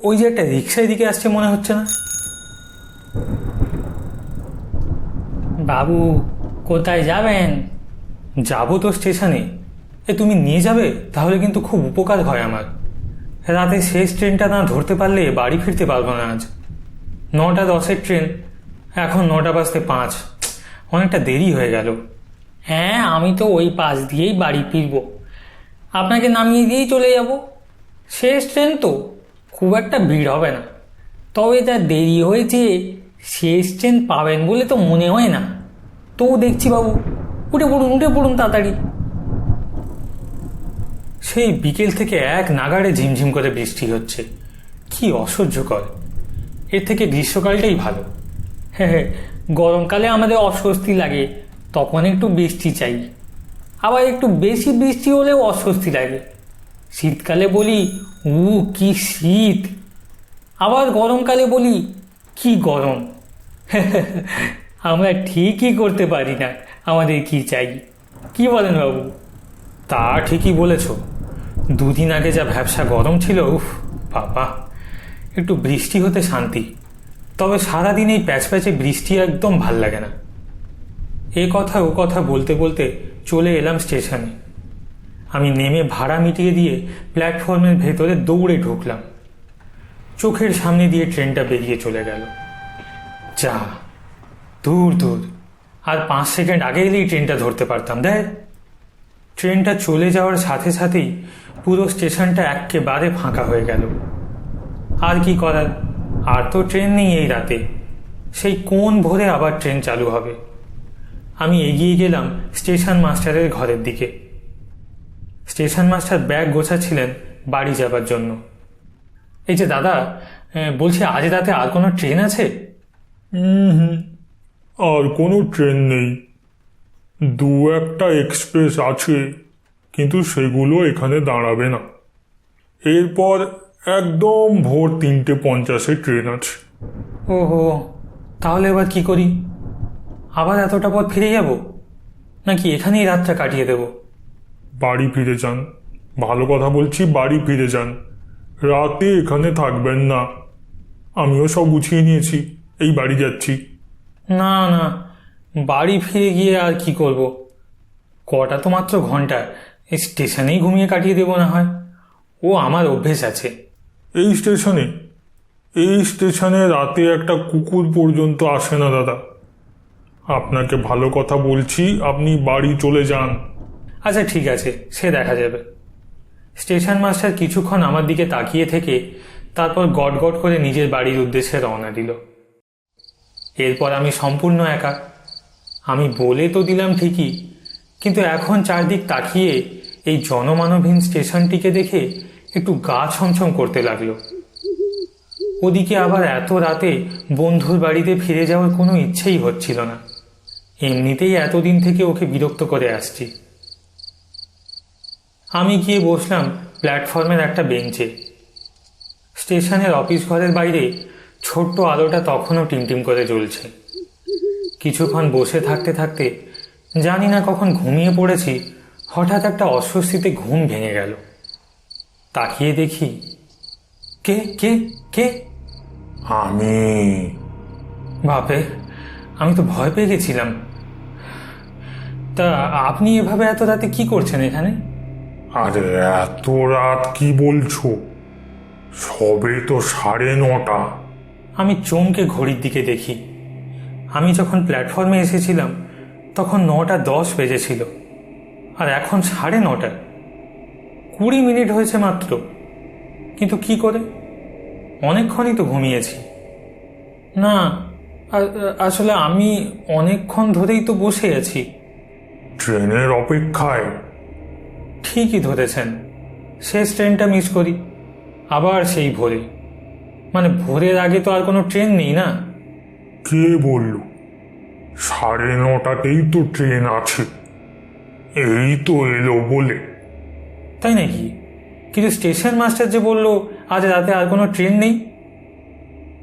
[SPEAKER 2] ওই যে একটা রিক্সা এদিকে আসছে মনে হচ্ছে না? বাবু, কোথায় যাবেন? যাবো তো স্টেশনে। তুমি নিয়ে যাবে? তাহলে কিন্তু খুব উপকার হয় আমার। রাতে শেষ ট্রেনটা না ধরতে পারলে বাড়ি ফিরতে পারবো না আজ। 9:10 ট্রেন, এখন 9:05। অনেকটা দেরি হয়ে গেল। হ্যাঁ, আমি তো ওই পাশ দিয়েই বাড়ি ফিরব। আপনাকে নামিয়ে দিয়েই চলে যাব। শেষ ট্রেন তো, খুব একটা ভিড় হবে না। তবে যা দেরি হয়েছে, শেষ ট্রেন পাবেন বলে তো মনে হয় না। তো দেখছি বাবু, উঠে পড়ুন তাড়াতাড়ি। সেই বিকেল থেকে এক নাগাড়ে ঝিমঝিম করে বৃষ্টি হচ্ছে, কি অসহ্যকর। এর থেকে গ্রীষ্মকালটাই ভালো। হ্যাঁ, গরমকালে আমাদের অস্বস্তি লাগে, তখন একটু বৃষ্টি চাই। আবার একটু বেশি বৃষ্টি হলেও অস্বস্তি লাগে। শীতকালে বলি কি শীত, আবার গরমকালে বলি কি গরম। আমরা ঠিকই করতে পারি না আমাদের কি চাই। কি বলেন বাবু? তা ঠিকই বলেছ। 2 দিন আগে যা ভ্যাপসা গরম ছিল, বাবা, একটু বৃষ্টি হতে শান্তি। তবে সারাদিন এই প্যাচপ্যাচে বৃষ্টি একদম ভাল লাগে না। এ কথা ও কথা বলতে বলতে চলে এলাম স্টেশনে। আমি নেমে ভাড়া মিটিয়ে দিয়ে প্ল্যাটফর্মের ভেতরে দৌড়ে ঢুকলাম। চোখের সামনে দিয়ে ট্রেনটা বেরিয়ে চলে গেল। যা, দূর দূর, আর 5 সেকেন্ড আগে এলেই ট্রেনটা ধরতে পারতাম। ট্রেনটা চলে যাওয়ার সাথে সাথেই পুরো স্টেশনটা একেবারে ফাঁকা হয়ে গেল। আর কি করার, আর তো ট্রেন নেই এই রাতে। সেই কোন ভোরে আবার ট্রেন চালু হবে। আমি এগিয়ে গেলাম স্টেশন মাস্টারের ঘরের দিকে। স্টেশন মাস্টার ব্যাগ গোছাচ্ছিলেন বাড়ি যাবার জন্য। এই যে দাদা, বলছি আজ রাতে আর কোনো ট্রেন আছে?
[SPEAKER 3] আর কোনো ট্রেন নেই। 2-1টা এক্সপ্রেস আছে, কিন্তু সেগুলো এখানে দাঁড়াবে না। এরপর একদম ভোর 3:50 ট্রেন আছে।
[SPEAKER 2] ওহো, তাহলে এবার কি করি? আবার এতটা পথ ফিরে যাব, নাকি এখানেই রাতটা কাটিয়ে দেব?
[SPEAKER 3] বাড়ি ফিরে যান, ভালো কথা বলছি, বাড়ি ফিরে যান। রাতে এখানে থাকবেন না। আমিও সব গুছিয়ে নিয়েছি, এই বাড়ি যাচ্ছি।
[SPEAKER 2] না না, বাড়ি ফিরে গিয়ে আর কি করব? কটা তো মাত্র ঘন্টা, এই স্টেশনেই ঘুমিয়ে কাটিয়ে দেবো না হয়। ও আমার অভ্যেস আছে।
[SPEAKER 3] এই স্টেশনে রাতে একটা কুকুর পর্যন্ত আসে না দাদা। আপনাকে ভালো কথা বলছি, আপনি বাড়ি চলে যান।
[SPEAKER 2] আচ্ছা ঠিক আছে, সে দেখা যাবে। স্টেশন মাস্টার কিছুক্ষণ আমার দিকে তাকিয়ে থেকে তারপর গট গট করে নিজের বাড়ির উদ্দেশ্যে রওনা দিল। এরপর আমি সম্পূর্ণ একা। আমি বলে তো দিলাম ঠিকই, কিন্তু এখন চারদিক তাকিয়ে এই জনমানবহীন স্টেশনটিকে দেখে একটু গা ছমছম করতে লাগলো। ওদিকে আবার এত রাতে বন্ধুর বাড়িতে ফিরে যাওয়ার কোনো ইচ্ছেই হচ্ছিল না। এমনিতেই এতদিন থেকে ওকে বিরক্ত করে আসছি। আমি গিয়ে বসলাম প্ল্যাটফর্মের একটা বেঞ্চে। স্টেশনের অফিস ঘরের বাইরে ছোট্ট আলোটা তখনও টিমটিম করে জ্বলছে। কিছুক্ষণ বসে থাকতে থাকতে জানি না কখন ঘুমিয়ে পড়েছি, হঠাৎ একটা অস্বস্তিতে ঘুম ভেঙে গেল। তাকিয়ে দেখি, কে কে কে?
[SPEAKER 3] আমি।
[SPEAKER 2] বাপরে, আমি তো ভয় পেয়ে গেছিলাম। তা আপনি এভাবে এত রাতে কি করছেন এখানে?
[SPEAKER 3] আরে এত রাত কি বলছো? সবে তো 9:30।
[SPEAKER 2] আমি চমকে ঘড়ির দিকে দেখি। আমি যখন প্ল্যাটফর্মে এসেছিলাম তখন 9:10 বেজেছিল, আর এখন 9:30। 20 মিনিট হয়েছে মাত্র। কিন্তু কি করে? অনেকক্ষণই তো ঘুমিয়েছি। না, আসলে আমি অনেকক্ষণ ধরেই তো বসে আছি।
[SPEAKER 3] ট্রেনের অপেক্ষায়?
[SPEAKER 2] ঠিকই ধরেছেন, শেষ ট্রেনটা মিস করি, আবার সেই ভোরে। মানে ভোরের আগে তো আর কোনো ট্রেন নেই না।
[SPEAKER 3] কে বলল? 9:30তেই তো ট্রেন আছে। এই তো এলো বলে।
[SPEAKER 2] তাই নাকি? কিন্তু স্টেশন মাস্টার যে বললো আজ রাতে আর কোনো ট্রেন নেই।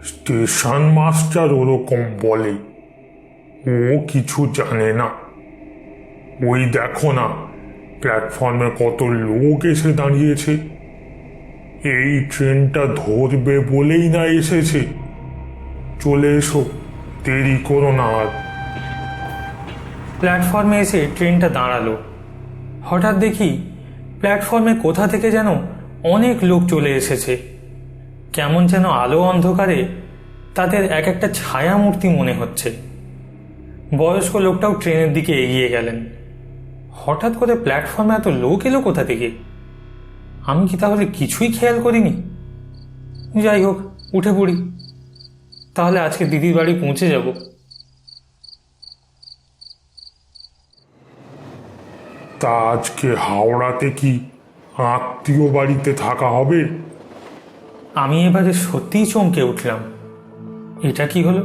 [SPEAKER 3] স্টেশন মাস্টার ওরকম বলে, ও কিছু জানে না। ওই দেখো না, প্ল্যাটফর্মে কত লোক এসে দাঁড়িয়েছে। এই ট্রেনটা ধরবে বলেই না এসেছে। চলে এসো, দেরি করো না আর।
[SPEAKER 2] প্ল্যাটফর্মে এসে ট্রেনটা দাঁড়ালো। হঠাৎ দেখি প্ল্যাটফর্মে কোথা থেকে যেন অনেক লোক চলে এসেছে। কেমন যেন আলো অন্ধকারে তাদের এক একটা ছায়া মূর্তি মনে হচ্ছে। বয়স্ক লোকটাও ট্রেনের দিকে এগিয়ে গেলেন। হঠাৎ করে প্ল্যাটফর্মে এত লোক এলো কোথা থেকে? আমি কি তাহলে কিছুই খেয়াল করিনি? যাই হোক, উঠে পড়ি, তাহলে আজকে দিদির বাড়ি পৌঁছে যাব।
[SPEAKER 3] তা আজকে হাওড়াতে কি আত্মীয় বাড়িতে থাকা হবে?
[SPEAKER 2] আমি এবারে সত্যিই চমকে উঠলাম। এটা কি হলো?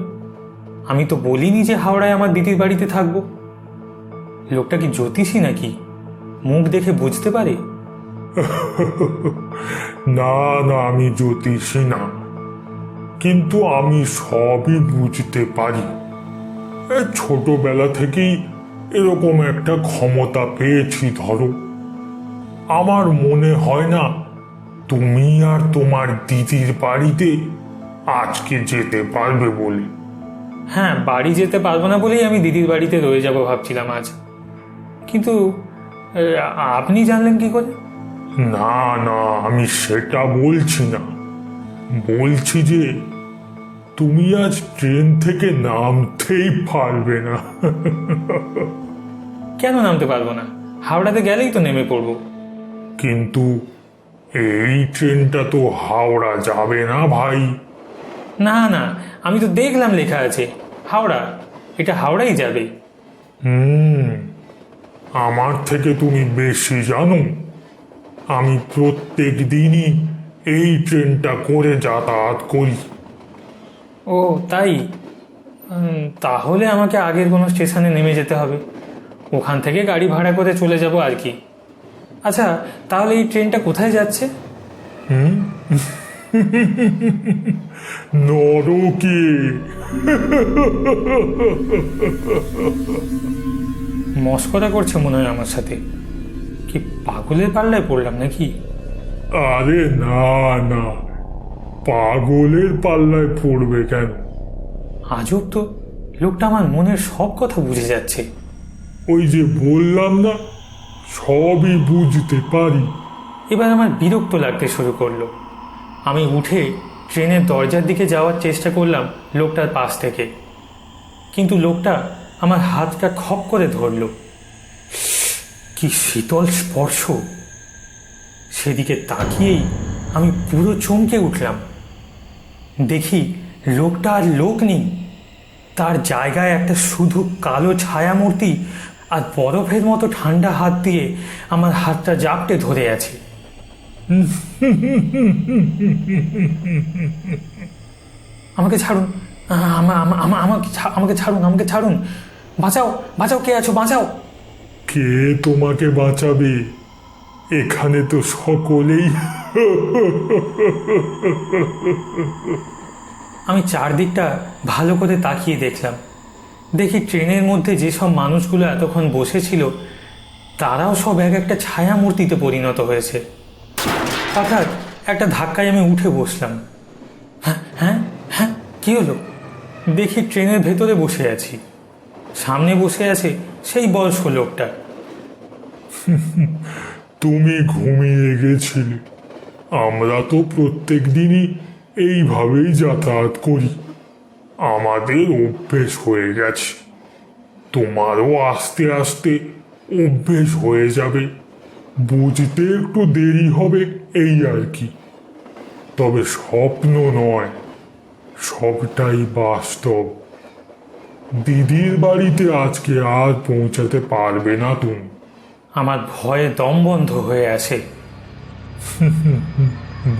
[SPEAKER 2] আমি তো বলিনি যে হাওড়ায় আমার দিদির বাড়িতে থাকবো। লোকটা কি জ্যোতিষী নাকি? মুখ দেখে বুঝতে পারে?
[SPEAKER 3] না না, আমি জ্যোতিষী না, কিন্তু আমি সবই বুঝতে পারি। ছোটবেলা থেকেই এরকম একটা ক্ষমতা পেয়েছি ধরো। আমার মনে হয় না তুমি আর তোমার দিদির বাড়িতে আজকে যেতে পারবে বলে।
[SPEAKER 2] হ্যাঁ, বাড়ি যেতে পারবো না বলেই আমি দিদির বাড়িতে রয়ে যাব ভাবছিলাম আজ। কিন্তু আপনি জানলেন কি করে?
[SPEAKER 3] না না, আমি সেটা বলছি না। বলছি যে তুমি আজ ট্রেন থেকে নামতেই পারবে না।
[SPEAKER 2] কেন নামতে পারবো না? হাওড়াতে গেলেই তো নেমে পড়বো।
[SPEAKER 3] কিন্তু এই ট্রেনটা তো হাওড়া যাবে না ভাই।
[SPEAKER 2] না না, আমি তো দেখলাম লেখা আছে হাওড়া। এটা হাওড়াই যাবে।
[SPEAKER 3] আমার থেকে তুমি বেশি জানো। আমি প্রত্যেক দিনই এই ট্রেনটা করে যাতায়াত করি।
[SPEAKER 2] ও তাই? তাহলে আমাকে আগের কোনো স্টেশনে নেমে যেতে হবে, ওখান থেকে গাড়ি ভাড়া করে চলে যাব আর কি। আচ্ছা, তাহলে এই ট্রেনটা কোথায় যাচ্ছে?
[SPEAKER 3] নরকে।
[SPEAKER 2] মস্করা করছে মনে হয় আমার সাথে। কি পাগলের পাল্লায় পড়লাম নাকি?
[SPEAKER 3] আরে না না, পাগলের পাল্লায় পড়বে কেন?
[SPEAKER 2] আজব তো, লোকটা আমার মনের সব কথা বুঝে যাচ্ছে।
[SPEAKER 3] ওই যে বললাম না, সবই বুঝতে পারি।
[SPEAKER 2] এবার আমার বিরক্ত লাগতে শুরু করলো। আমি উঠে ট্রেনের দরজার দিকে যাওয়ার চেষ্টা করলাম লোকটার পাশ থেকে, কিন্তু লোকটা আমার হাতটা খপ করে ধরল। কি শীতল স্পর্শ! সেদিকে তাকিয়েই আমি পুরো চমকে উঠলাম। দেখি লোকটা আর লোক নেই, তার জায়গায় একটা শুধু কালো ছায়ামূর্তি আর বরফের মতো ঠান্ডা হাত দিয়ে আমার হাতটা জাপটে ধরে আছে। আমাকে ছাড়ুন, আমাকে ছাড়ুন, আমাকে ছাড়ুন, বাঁচাও, বাঁচাও, কে আছো, বাঁচাও।
[SPEAKER 3] কে তোমাকে বাঁচাবে? এখানে তো সকলেই
[SPEAKER 2] আমি চারদিকটা ভালো করে তাকিয়ে দেখলাম। দেখি ট্রেনের মধ্যে যেসব মানুষগুলো এতক্ষণ বসেছিল তারাও সব এক একটা ছায়ামূর্তিতে পরিণত হয়েছে। হঠাৎ একটা ধাক্কায় আমি উঠে বসলাম। হ্যাঁ হ্যাঁ হ্যাঁ, কী হলো? দেখি ট্রেনের ভেতরে বসে আছি। সামনে বসে আছে সেই বয়স্ক লোকটা।
[SPEAKER 3] তুমি ঘুমিয়ে গেছিলে। আমরা তো প্রত্যেক দিনই এইভাবেই যাতায়াত করি, আমাদের অভ্যেস হয়ে গেছে। তোমারও আস্তে আস্তে অভ্যেস হয়ে যাবে, বুঝতে একটু দেরি হবে এই আর কি। তবে স্বপ্ন নয়, সবটাই বাস্তব। দিদির বাড়িতে আজকে আর পৌঁছাতে পারবে না তুমি।
[SPEAKER 2] আমার ভয়ে দম বন্ধ হয়ে আছে।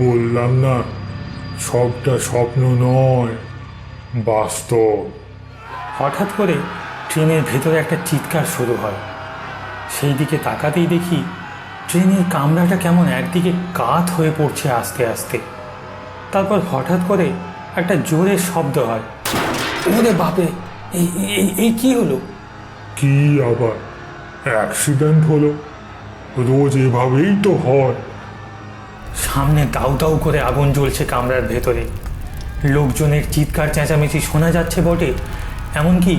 [SPEAKER 3] বললাম না, সবটা স্বপ্ন নয়, বাস্তব।
[SPEAKER 2] হঠাৎ করে ট্রেনের ভেতরে একটা চিৎকার শুরু হয়। সেই দিকে তাকাতেই দেখি ট্রেনের কামরাটা কেমন একদিকে কাত হয়ে পড়ছে আস্তে আস্তে। তারপর হঠাৎ করে একটা জোরে শব্দ হয়। ওরে বাপে, এই এই এই কি হলো?
[SPEAKER 3] কি আবার অ্যাক্সিডেন্ট হলো? রোজ এভাবেই তো হয়।
[SPEAKER 2] সামনে দাউ দাউ করে আগুন জ্বলছে কামরার ভেতরে। লোকজনের চিৎকার চেঁচামেচি শোনা যাচ্ছে বটে, এমনকি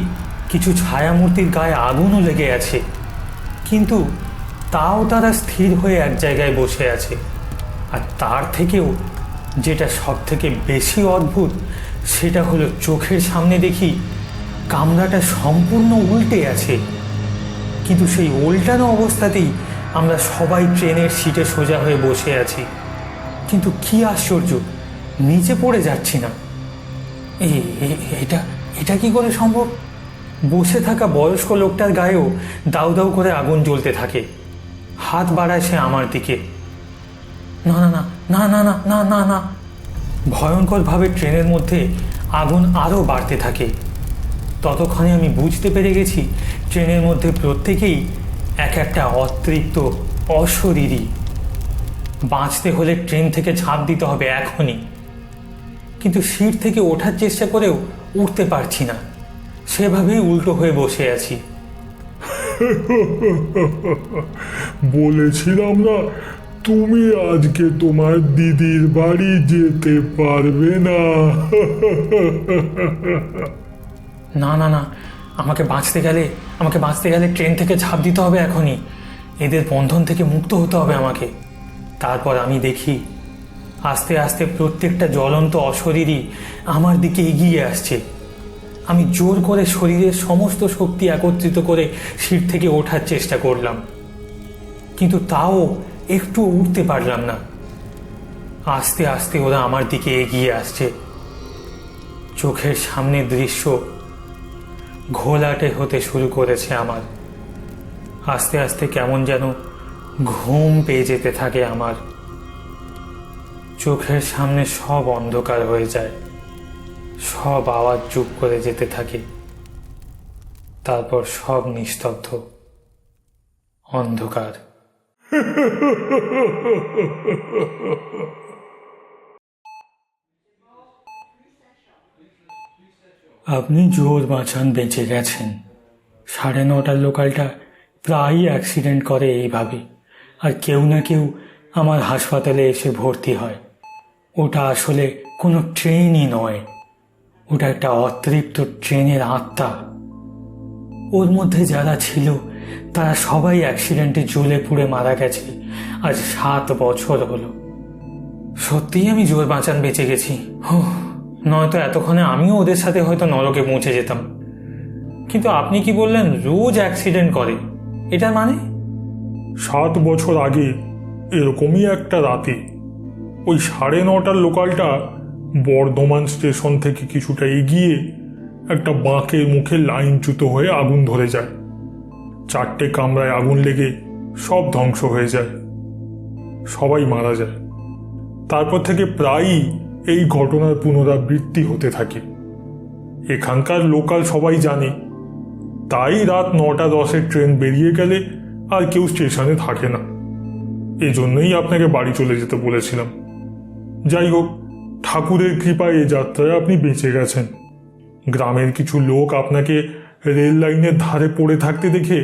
[SPEAKER 2] কিছু ছায়ামূর্তির গায়ে আগুনও লেগে আছে। কিন্তু তাও তারা স্থির হয়ে এক জায়গায় বসে আছে। আর তার থেকেও যেটা সব থেকে বেশি অদ্ভুত সেটা হলো চোখের সামনে দেখি কামরাটা সম্পূর্ণ উল্টে আছে। কিন্তু সেই উল্টানো অবস্থাতেই আমরা সবাই ট্রেনের সিটে সোজা হয়ে বসে আছি। কিন্তু কি আশ্চর্য, নিচে পড়ে যাচ্ছি না। এটা এটা কি করে সম্ভব? বসে থাকা বয়স্ক লোকটার গায়েও দাউ দাউ করে আগুন জ্বলতে থাকে। হাত বাড়ায় সে আমার দিকে। না না না না না না না না না। ভয়ঙ্করভাবে ট্রেনের মধ্যে আগুন আরও বাড়তে থাকে। ততক্ষণে আমি বুঝতে পেরে গেছি ট্রেনের মধ্যে প্রত্যেকেই এক একটা অতৃপ্ত অশরীরী। বাঁচতে হলে ট্রেন থেকে ঝাঁপ দিতে হবে এখনই। কিন্তু সিট থেকে ওঠার চেষ্টা করেও উঠতে পারছি না, সেভাবেই উল্টো হয়ে বসে আছি।
[SPEAKER 3] বলেছিলাম না, তুমি আজকে তোমার দিদির বাড়ি যেতে পারবে না।
[SPEAKER 2] না না না, আমাকে বাঁচতে গেলে ট্রেন থেকে ঝাঁপ দিতে হবে এখনই। এদের বন্ধন থেকে মুক্ত হতে হবে আমাকে। তারপর আমি দেখি আস্তে আস্তে প্রত্যেকটা জ্বলন্ত অশরীরই আমার দিকে এগিয়ে আসছে। আমি জোর করে শরীরের সমস্ত শক্তি একত্রিত করে সিট থেকে ওঠার চেষ্টা করলাম, কিন্তু তাও একটু উঠতে পারলাম না। আস্তে আস্তে ওরা আমার দিকে এগিয়ে আসছে। চোখের সামনের দৃশ্য ঘোলাটে হতে শুরু করেছে আমার। আস্তে আস্তে কেমন যেন ঘুম পেয়ে যেতে থাকে আমার। চোখের সামনে সব অন্ধকার হয়ে যায়, সব আওয়াজ চুপ করে যেতে থাকে। তারপর সব নিস্তব্ধ, অন্ধকার। আপনি জোর বাঁচান, বেঁচে গেছেন। 9:30 লোকালটা প্রায়ই অ্যাক্সিডেন্ট করে এইভাবে, আর কেউ না কেউ আমার হাসপাতালে এসে ভর্তি হয়। ওটা আসলে কোনো ট্রেনই নয়, ওটা একটা অতৃপ্ত ট্রেনের আত্মা। ওর মধ্যে যারা ছিল তারা সবাই অ্যাক্সিডেন্টে জ্বলে পুড়ে মারা গেছে। আজ 7 বছর হলো। সত্যিই আমি জোর বাঁচান বেঁচে গেছি। নয়তো এতক্ষণে আমিও ওদের সাথে হয়তো নরকে পৌঁছে যেতাম। কিন্তু আপনি কি বললেন রোজ অ্যাক্সিডেন্ট করে? এটার মানে?
[SPEAKER 3] 7 বছর আগে এরকমই একটা রাতে ওই 9:30 লোকালটা বর্ধমান স্টেশন থেকে কিছুটা এগিয়ে একটা বাঁকের মুখে লাইনচ্যুত হয়ে আগুন ধরে যায়। 4টে কামরায় আগুন লেগে সব ধ্বংস হয়ে যায়, সবাই মারা যায়। তারপর থেকে প্রায়ই এই ঘটনার পুনরাবৃত্তি হতে থাকে। এখানকার লোকাল সবাই জানে, তাই রাত 9টা 10-এর ট্রেন বেরিয়ে গেলে আর কেউ স্টেশনে থাকে না। এজন্যই আপনাকে বাড়ি চলে যেতে বলেছিলাম। যাই হোক, ঠাকুরের কৃপায় এ যাত্রায় আপনি বেঁচে গেছেন। গ্রামের কিছু লোক আপনাকে রেল লাইনের ধারে পড়ে থাকতে দেখে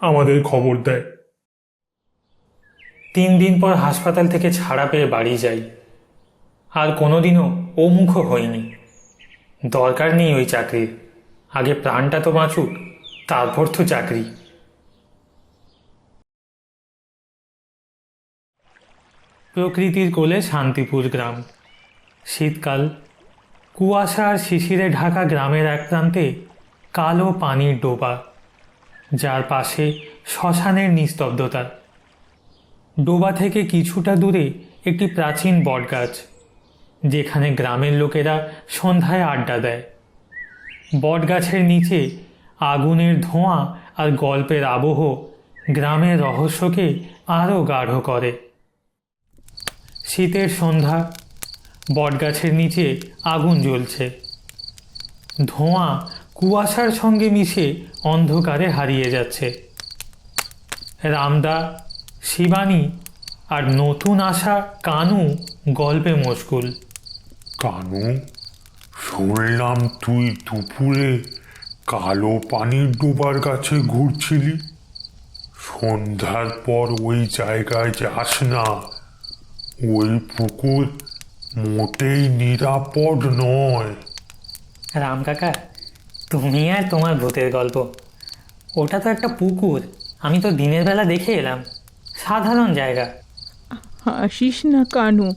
[SPEAKER 3] আমাদের খবর দেয়।
[SPEAKER 2] 3 দিন পর হাসপাতাল থেকে ছাড়া পেয়ে বাড়ি যাই। আর কোনোদিনও ওমুখ হইনি। দরকার নেই ওই চাকরির, আগে প্রাণটা তো বাঁচুক, তারপর তো চাকরি। প্রকৃতির কোলে শান্তিপুর গ্রাম। শীতকাল, কুয়াশা আর শিশিরে ঢাকা গ্রামের এক প্রান্তে কালো পানির ডোবা, যার পাশে শ্মশানের নিস্তব্ধতা। ডোবা থেকে কিছুটা দূরে একটি প্রাচীন বটগাছ, যেখানে গ্রামের লোকেরা সন্ধ্যায় আড্ডা দেয়। বটগাছের নিচে আগুনের ধোঁয়া আর গল্পের আবহ গ্রামের রহস্যকে আরও গাঢ় করে। শীতের সন্ধ্যা, বটগাছের নিচে আগুন জ্বলছে। ধোঁয়া কুয়াশার সঙ্গে মিশে অন্ধকারে হারিয়ে যাচ্ছে। রামদা, শিবানী আর নতুন আসা কানু গল্পে মশগুল।
[SPEAKER 3] কানু, শুনলাম তুই দুপুরে কালো পানির ডোবার কাছে ঘুরছিলি। সন্ধ্যার পর ওই জায়গায় যাস না, ওই পুকুর মোটেই নিরাপদ নয়।
[SPEAKER 2] রাম কাকা, তুমি আর তোমার ভূতের গল্প। ওটা তো একটা পুকুর, আমি তো দিনের বেলা দেখে এলাম, সাধারণ জায়গা।
[SPEAKER 4] হাসিস না কানু,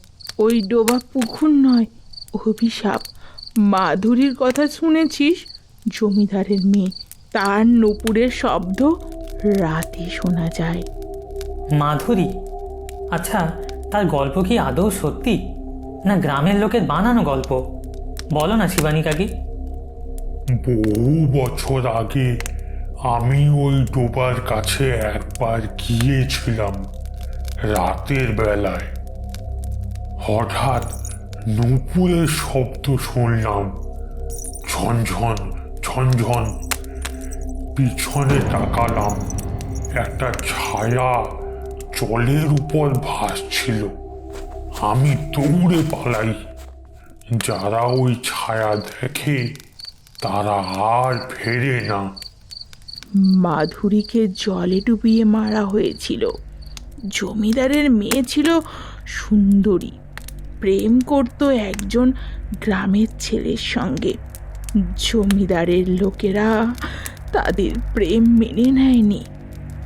[SPEAKER 4] ওই ডোবা পুকুর নয়, অভিশাপ। মাধুরীর কথা শুনেছিস? জমিদারের মেয়ে, তার নূপুরের শব্দ রাতে শোনা যায়।
[SPEAKER 2] মাধুরী? আচ্ছা, তার গল্প কি আদৌ সত্যি, না গ্রামের লোকের বানানো গল্প? বলো না শিবানী কাকি।
[SPEAKER 3] বহু বছর আগে আমি ওই ডোবার কাছে একবার গিয়েছিলাম রাতের বেলায়। হঠাৎ নূপুরের শব্দ শুনলাম, ঝনঝন ঝনঝন। পিছনে তাকালাম, একটা ছায়া জলের উপর ভাসছিল। আমি দৌড়ে পালাই। যারা ওই ছায়া দেখে তারা আর ফেরে না।
[SPEAKER 4] মাধুরীকে জলে ডুবিয়ে মারা হয়েছিল। জমিদারের মেয়ে ছিল সুন্দরী, প্রেম করত একজন গ্রামের ছেলের সঙ্গে। জমিদারের লোকেরা তাদের প্রেম মেনে নেয়নি,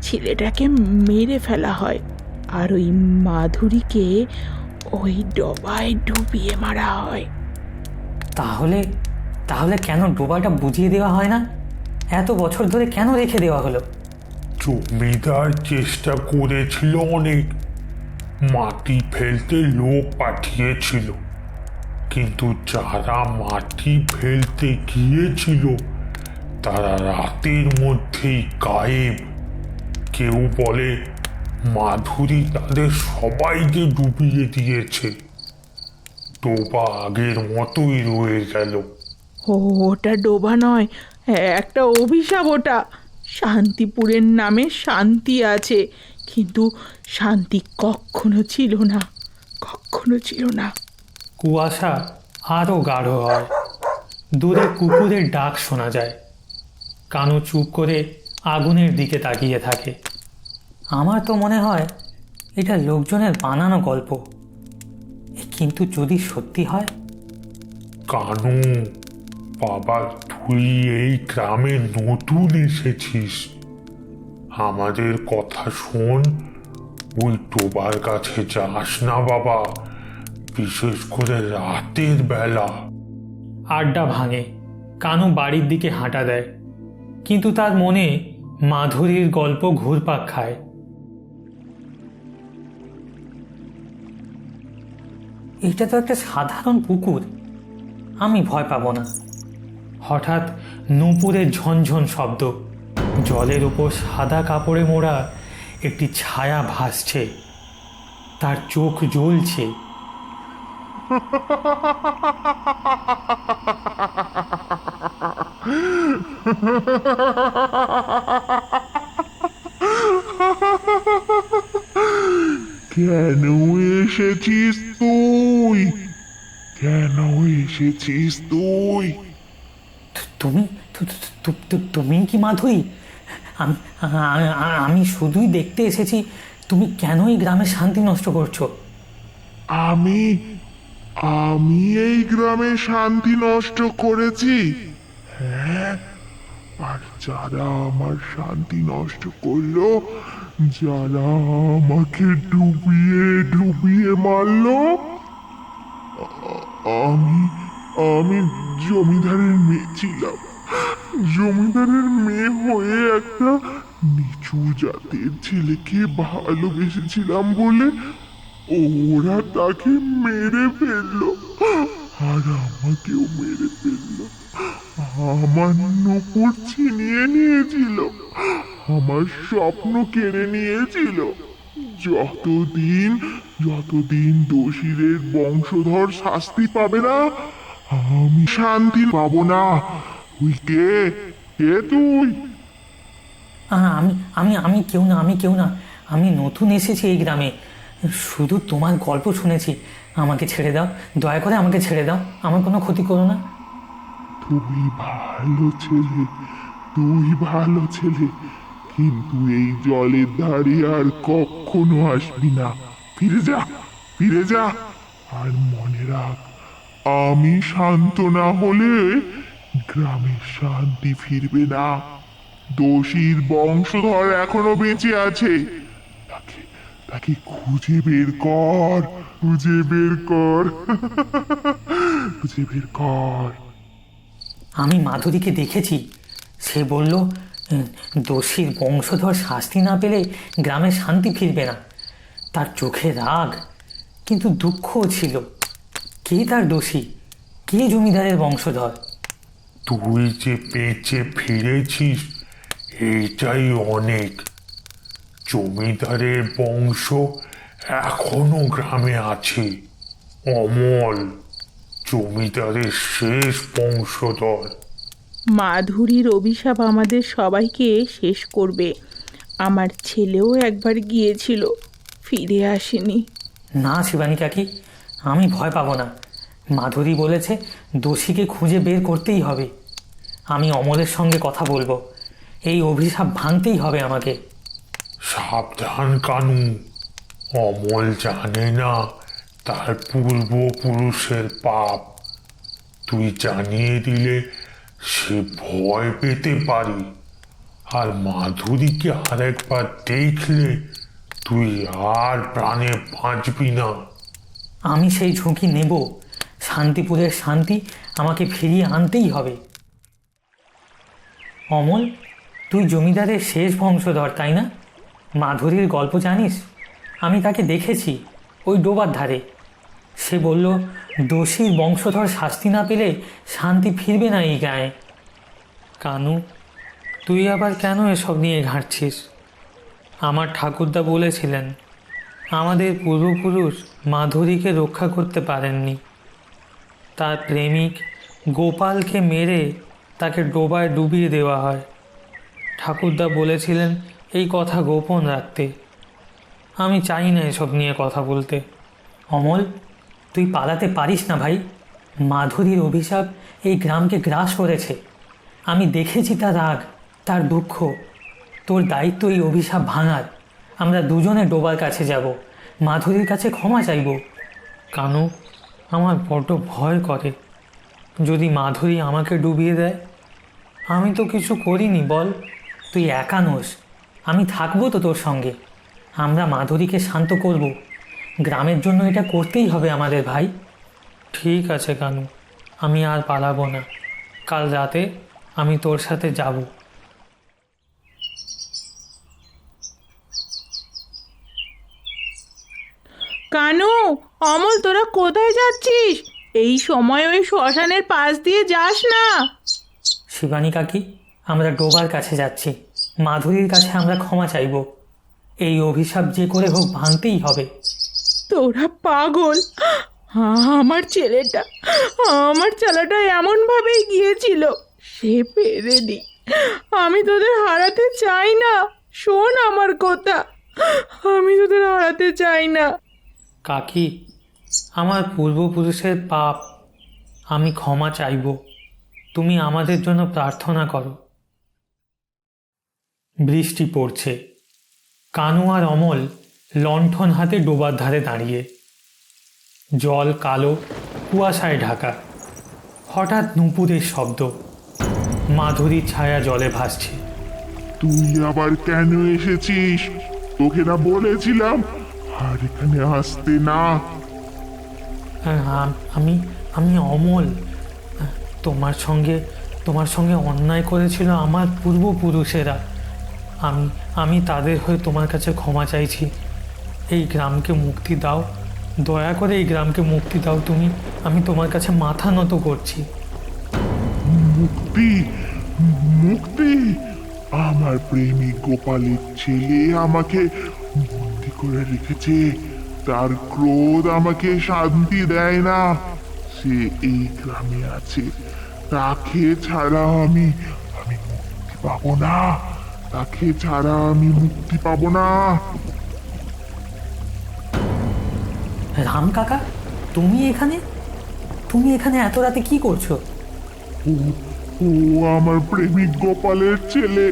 [SPEAKER 4] ছেলেটাকে মেরে ফেলা হয়। আর ওই মাধুরীকে ওই ডবায় ডুবিয়ে মারা হয়।
[SPEAKER 2] তাহলে তাহলে কেন ডোবাটা বুঝিয়ে দেওয়া হয় না? এত বছর ধরে কেন রেখে দেওয়া হলো?
[SPEAKER 3] জমিদার চেষ্টা করেছিল অনেক, মাটি ফেলতে লোক পাঠিয়েছিল, কিন্তু যারা মাটি ফেলতে গিয়েছিল তারা রাতের মধ্যেই গায়েব। কেউ বলে মাধুরী তাদের সবাইকে ডুবিয়ে দিয়েছে। ডোবা আগের মতোই রয়ে গেল।
[SPEAKER 4] ওটা ডোবা নয়, একটা অভিশাপ ওটা। শান্তিপুরের নামে শান্তি আছে, কিন্তু শান্তি কখনো ছিল না, কখনো ছিল না।
[SPEAKER 2] কুয়াশা আরও গাঢ় হয়। দূরে কুকুরের ডাক শোনা যায়। কানু চুপ করে আগুনের দিকে তাকিয়ে থাকে। আমার তো মনে হয় এটা লোকজনের বানানো গল্প, কিন্তু যদি সত্যি হয়?
[SPEAKER 3] কানু বাবা, তুই এই গ্রামে নতুন এসেছিস, আমাদের কথা শোন। ওই ডোবার কাছে যাস না বাবা, বিশেষ করে রাতের বেলা।
[SPEAKER 2] আড্ডা ভাঙে। কানু বাড়ির দিকে হাঁটা দেয়, কিন্তু তার মনে মাধুরীর গল্প ঘুরপাক খায়। এটা তো একটা সাধারণ পুকুর, আমি ভয় পাবো না। হঠাৎ নূপুরের ঝনঝন শব্দ, জলের উপর সাদা কাপড়ে মোড়া একটি ছায়া ভাসছে, তার চোখ জ্বলছে।
[SPEAKER 6] কেন এসেছিস তুই? কেন এসেছিস তুই?
[SPEAKER 2] তুমি তুমি কি মাধুরী? আমি আমি শুধুই দেখতে এসেছি তুমি কেন এই গ্রামের শান্তি নষ্ট করছো।
[SPEAKER 6] আমি আমি এই গ্রামে শান্তি নষ্ট করেছি? হ্যাঁ, আর যারা আমার শান্তি নষ্ট করলো, যারা আমাকে ডুবিয়ে ডুবিয়ে মারলো, আমি আমি জমিদারের মেয়ে ছিলাম। জমিদারের মেয়ে হয়ে একটা নিচু জাতের ছেলেকে ভালোবেসেছিলাম বলে ওরা তাকে মেরে ফেললো, আর আমাকেও মেরে ফেললো। আমার নূপুর ছিনিয়ে নিয়েছিল, আমার স্বপ্ন কেড়ে নিয়েছিল। যতদিন যতদিন দোষীদের বংশধর শাস্তি পাবে না, আমি শান্তি পাবো না। তুই কে? কে তুই?
[SPEAKER 2] আমি আমি আমি কেউ না, আমি কেউ না। আমি নতুন এসেছি এই গ্রামে, শুধু তোমার গল্প শুনেছি। আমাকে ছেড়ে দাও, দয়া করে আমাকে ছেড়ে দাও, আমার কোনো ক্ষতি করো না।
[SPEAKER 6] তুই ভালো ছেলে, তুই ভালো ছেলে, কিন্তু এই জলের ধারে আর কখনো আসবি না। ফিরে যা, ফিরে যা। আর মনে রাখ, আমি শান্ত না হলে গ্রামের শান্তি ফিরবে না। দোষীর বংশধর এখনো বেঁচে আছে, তাকে তাকে খুঁজে বের কর, খুঁজে বের কর, খুঁজে বের কর।
[SPEAKER 2] আমি মাধুরীকে দেখেছি, সে বলল দোষীর বংশধর শাস্তি না পেলে গ্রামে শান্তি ফিরবে না। তার চোখে রাগ, কিন্তু দুঃখও ছিল। কে তার দোষী, কে জমিদারের বংশধর?
[SPEAKER 6] তুই যে বেঁচে ফিরেছিস এইটাই অনেক। জমিদারের বংশ এখনো গ্রামে আছে। অমল জমিদারের শেষ বংশধর।
[SPEAKER 4] মাধুরীর অভিশাপ আমাদের সবাইকে শেষ করবে। আমার ছেলেও একবার গিয়েছিল, ফিরে আসেনি।
[SPEAKER 2] না শিবানী কাকি, আমি ভয় পাবো না। মাধুরী বলেছে দোষীকে খুঁজে বের করতেই হবে। আমি অমলের সঙ্গে কথা বলবো, এই অভিশাপ ভাঙতেই হবে আমাকে।
[SPEAKER 6] সাবধান কানু, অমল জানে না তার পূর্বপুরুষের পাপ। তুই জানিয়ে দিলে সে ভয় পেতে পারে, আর মাধুরীকে আরেকবার দেখলে তুই আর প্রাণে বাঁচবি না।
[SPEAKER 2] আমি সেই ঝুঁকি নেব। শান্তিপুরের শান্তি আমাকে ফিরিয়ে আনতেই হবে। অমল, তুই জমিদারের শেষ বংশধর, তাই না? মাধুরীর গল্প জানিস? আমি তাকে দেখেছি ওই ডোবার ধারে। সে বলল দোষীর বংশধর শাস্তি না পেলে শান্তি ফিরবে না এই গায়ে। কানু, তুই আবার কেন এসব নিয়ে ঘাঁটছিস? আমার ঠাকুরদা বলেছিলেন আমাদের পূর্বপুরুষ মাধুরীকে রক্ষা করতে পারেননি। তার প্রেমিক গোপালকে মেরে তাকে ডোবায় ডুবিয়ে দেওয়া হয়। ঠাকুরদা বলেছিলেন এই কথা গোপন রাখতে। আমি চাই না এসব নিয়ে কথা বলতে। অমল, তুই পালাতে পারিস না ভাই। মাধুরীর অভিশাপ এই গ্রামকে গ্রাস করেছে। আমি দেখেছি তার রাগ, তার দুঃখ। তোর দায়িত্ব এই অভিশাপ ভাঙার। আমরা দুজনে ডোবার কাছে যাব, মাধুরীর কাছে ক্ষমা চাইব। কানু, আমার বড্ড ভয় করে। যদি মাধুরী আমাকে ডুবিয়ে দেয়? আমি তো কিছু করিনি বল। তুই একা নোস, আমি থাকবো তো তোর সঙ্গে। আমরা মাধুরীকে শান্ত করব। গ্রামের জন্য এটা করতেই হবে আমাদের ভাই। ঠিক আছে কানু, আমি আর পালাবো না। কাল রাতে আমি তোর সাথে যাব।
[SPEAKER 4] কানু, অমল, তোরা কোথায় যাচ্ছিস? এই সময় ওই শ্মশানের পাশ দিয়ে যাস না।
[SPEAKER 7] শিবানী কাকি, আমরা ডোবার কাছে যাচ্ছি। মাধুরীর কাছে আমরা ক্ষমা চাইব। এই অভিশাপ যে করে হোক ভাঙতেই হবে।
[SPEAKER 4] তোরা পাগল! আমার ছেলেটা, আমার চালাটা এমনভাবেই গিয়েছিল, সে পেরেনি। আমি তোদের হারাতে চাই না। শোন আমার কথা, আমি তোদের হারাতে চাই না।
[SPEAKER 7] কাকি, আমার পূর্বপুরুষের পাপ, আমি ক্ষমা চাইব। তুমি আমাদের জন্য প্রার্থনা করো। বৃষ্টি পড়ছে। কানু আর অমল লণ্ঠন হাতে ডোবার ধারে দাঁড়িয়ে। জল কালো, কুয়াশায় ঢাকা। হঠাৎ নুপুরের শব্দ। মাধুরীর ছায়া জলে ভাসছে।
[SPEAKER 8] তুই আবার কেন এসেছিস? তোকে না বলেছিলাম আর এখানে আসতে না।
[SPEAKER 7] আমি আমি অমল। তোমার সঙ্গে অন্যায় করেছিল আমার পূর্বপুরুষেরা। আমি তাদের হয়ে তোমার কাছে ক্ষমা চাইছি। এই গ্রামকে মুক্তি দাও, দয়া করে এই গ্রামকে মুক্তি দাও তুমি। আমি তোমার কাছে মাথা নত করছি।
[SPEAKER 8] মুক্তি? মুক্তি? আমার প্রেমিক গোপালের ছেলে আমাকে বন্দি করে রেখেছে। তার ক্রোধ আমাকে শান্তি দেয় না। সে এই গ্রামে আছে, তাকে ছাড়া আমি মুক্তি পাবো না। তাকে ছাড়া আমি মুক্তি পাবো না।
[SPEAKER 7] রাম কাকা, তুমি এখানে এত রাতে কি করছো?
[SPEAKER 8] ও ও আমার প্রেমিক গোপালের ছেলে।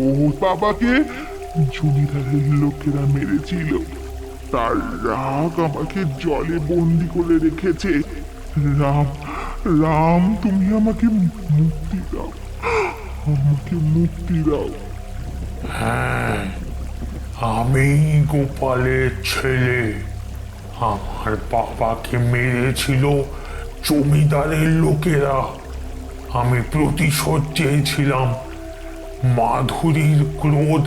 [SPEAKER 8] ও বাবাকে জমিদারের লোকেরা মেরেছিল। তার রাগ আমাকে জলে বন্দি করে রেখেছে। রাম, রাম, তুমি আমাকে মুক্তি দাও, আমাকে মুক্তি দাও।
[SPEAKER 6] হ্যাঁ, আমি গোপালের ছেলে। আমার বাবাকে মেরেছিল জমিদারের লোকেরা। আমি প্রতিশোধ চেয়েছিলাম। মাধুরীর ক্রোধ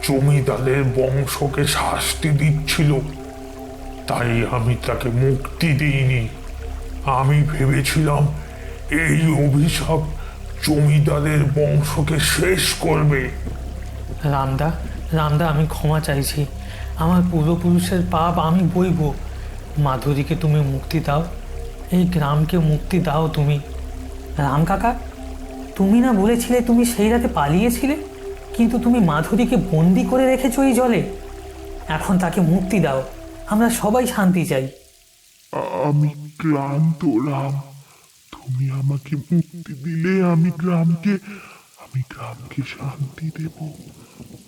[SPEAKER 6] জমিদারের বংশকে শাস্তি দিচ্ছিল, তাই আমি তাকে মুক্তি দিইনি। আমি ভেবেছিলাম এই অভিশাপ জমিদারের বংশকে শেষ করবে।
[SPEAKER 7] রামদা, আমি ক্ষমা চাইছি। আমার পূর্বপুরুষের পাপ আমি বইব। মাধুরীকে তুমি মুক্তি দাও, এই গ্রামকে মুক্তি দাও তুমি। রাম কাকা, তুমি না বলেছিলে তুমি সেই রাতে পালিয়েছিলে, কিন্তু তুমি মাধুরীকে বন্দি করে রেখেছো এই জলে। এখন তাকে মুক্তি দাও, আমরা সবাই শান্তি চাই।
[SPEAKER 8] আমি ক্লান্ত রাম। তুমি আমাকে মুক্তি দিলে আমি গ্রামকে শান্তি দেব।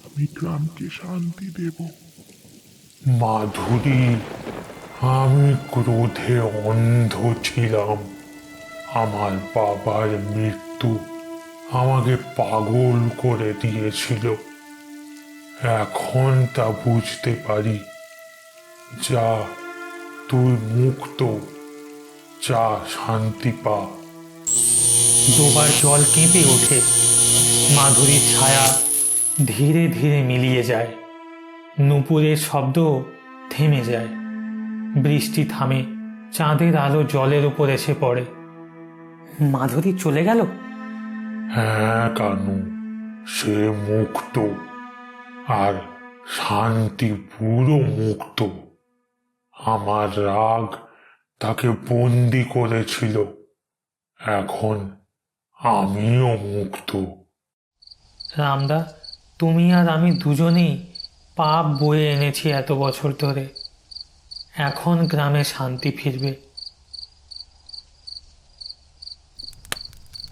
[SPEAKER 8] আমি গ্রামকে শান্তি দেব।
[SPEAKER 6] মাধুরী, আমি ক্রোধে অন্ধ ছিলাম। আমার বাবার মৃত্যু আমাকে পাগল করে দিয়েছিল। এখন তা বুঝতে পারি। যা, তুই মুক্ত, যা শান্তি পা।
[SPEAKER 7] ডোবার জল কেঁপে ওঠে। মাধুরীর ছায়া ধীরে ধীরে মিলিয়ে যায়। নুপুরের শব্দ থেমে যায়। বৃষ্টি থামে। চাঁদের আলো জলের উপর এসে পড়ে। মাধুরী চলে গেল?
[SPEAKER 6] হ্যাঁ কানু, সে মুক্ত, আর শান্তি পুরো মুক্ত। আমার রাগ তাকে বন্দি করেছিল, এখন আমিও মুক্ত।
[SPEAKER 7] রামদা, তুমি আর আমি দুজনেই পাপ বয়ে এনেছি এত বছর ধরে। এখন গ্রামে শান্তি ফিরবে।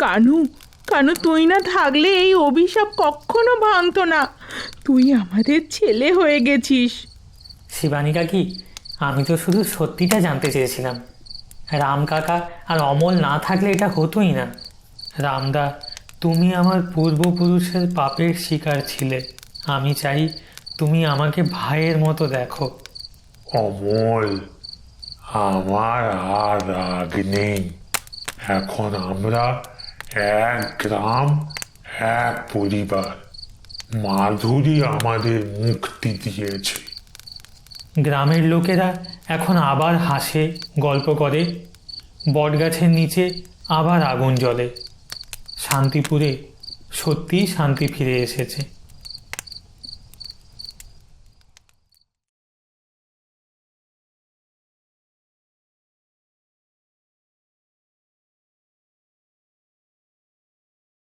[SPEAKER 4] কানু, তুই না থাকলে এই অভিশাপ কখনো ভাঙতো না। তুই আমাদের ছেলে হয়ে গেছিস।
[SPEAKER 7] শিবানী কাকি, আমি তো শুধু সত্যিটা জানতে চেয়েছিলাম। রাম কাকা আর অমল না থাকলে এটা হতোই না। রামদা, তুমি আমার পূর্বপুরুষের পাপের শিকার ছিলে। আমি চাই তুমি আমাকে ভাইয়ের মতো দেখো।
[SPEAKER 6] অমল, আমার আর রাগ নেই। এখন আমরা এক গ্রাম, এক পরিবার। মাধুরী আমাদের মুক্তি দিয়েছে।
[SPEAKER 7] গ্রামের লোকেরা এখন আবার হাসে, গল্প করে। বটগাছের নিচে আবার আগুন জ্বলে। শান্তিপুরে সত্যিই শান্তি ফিরে এসেছে।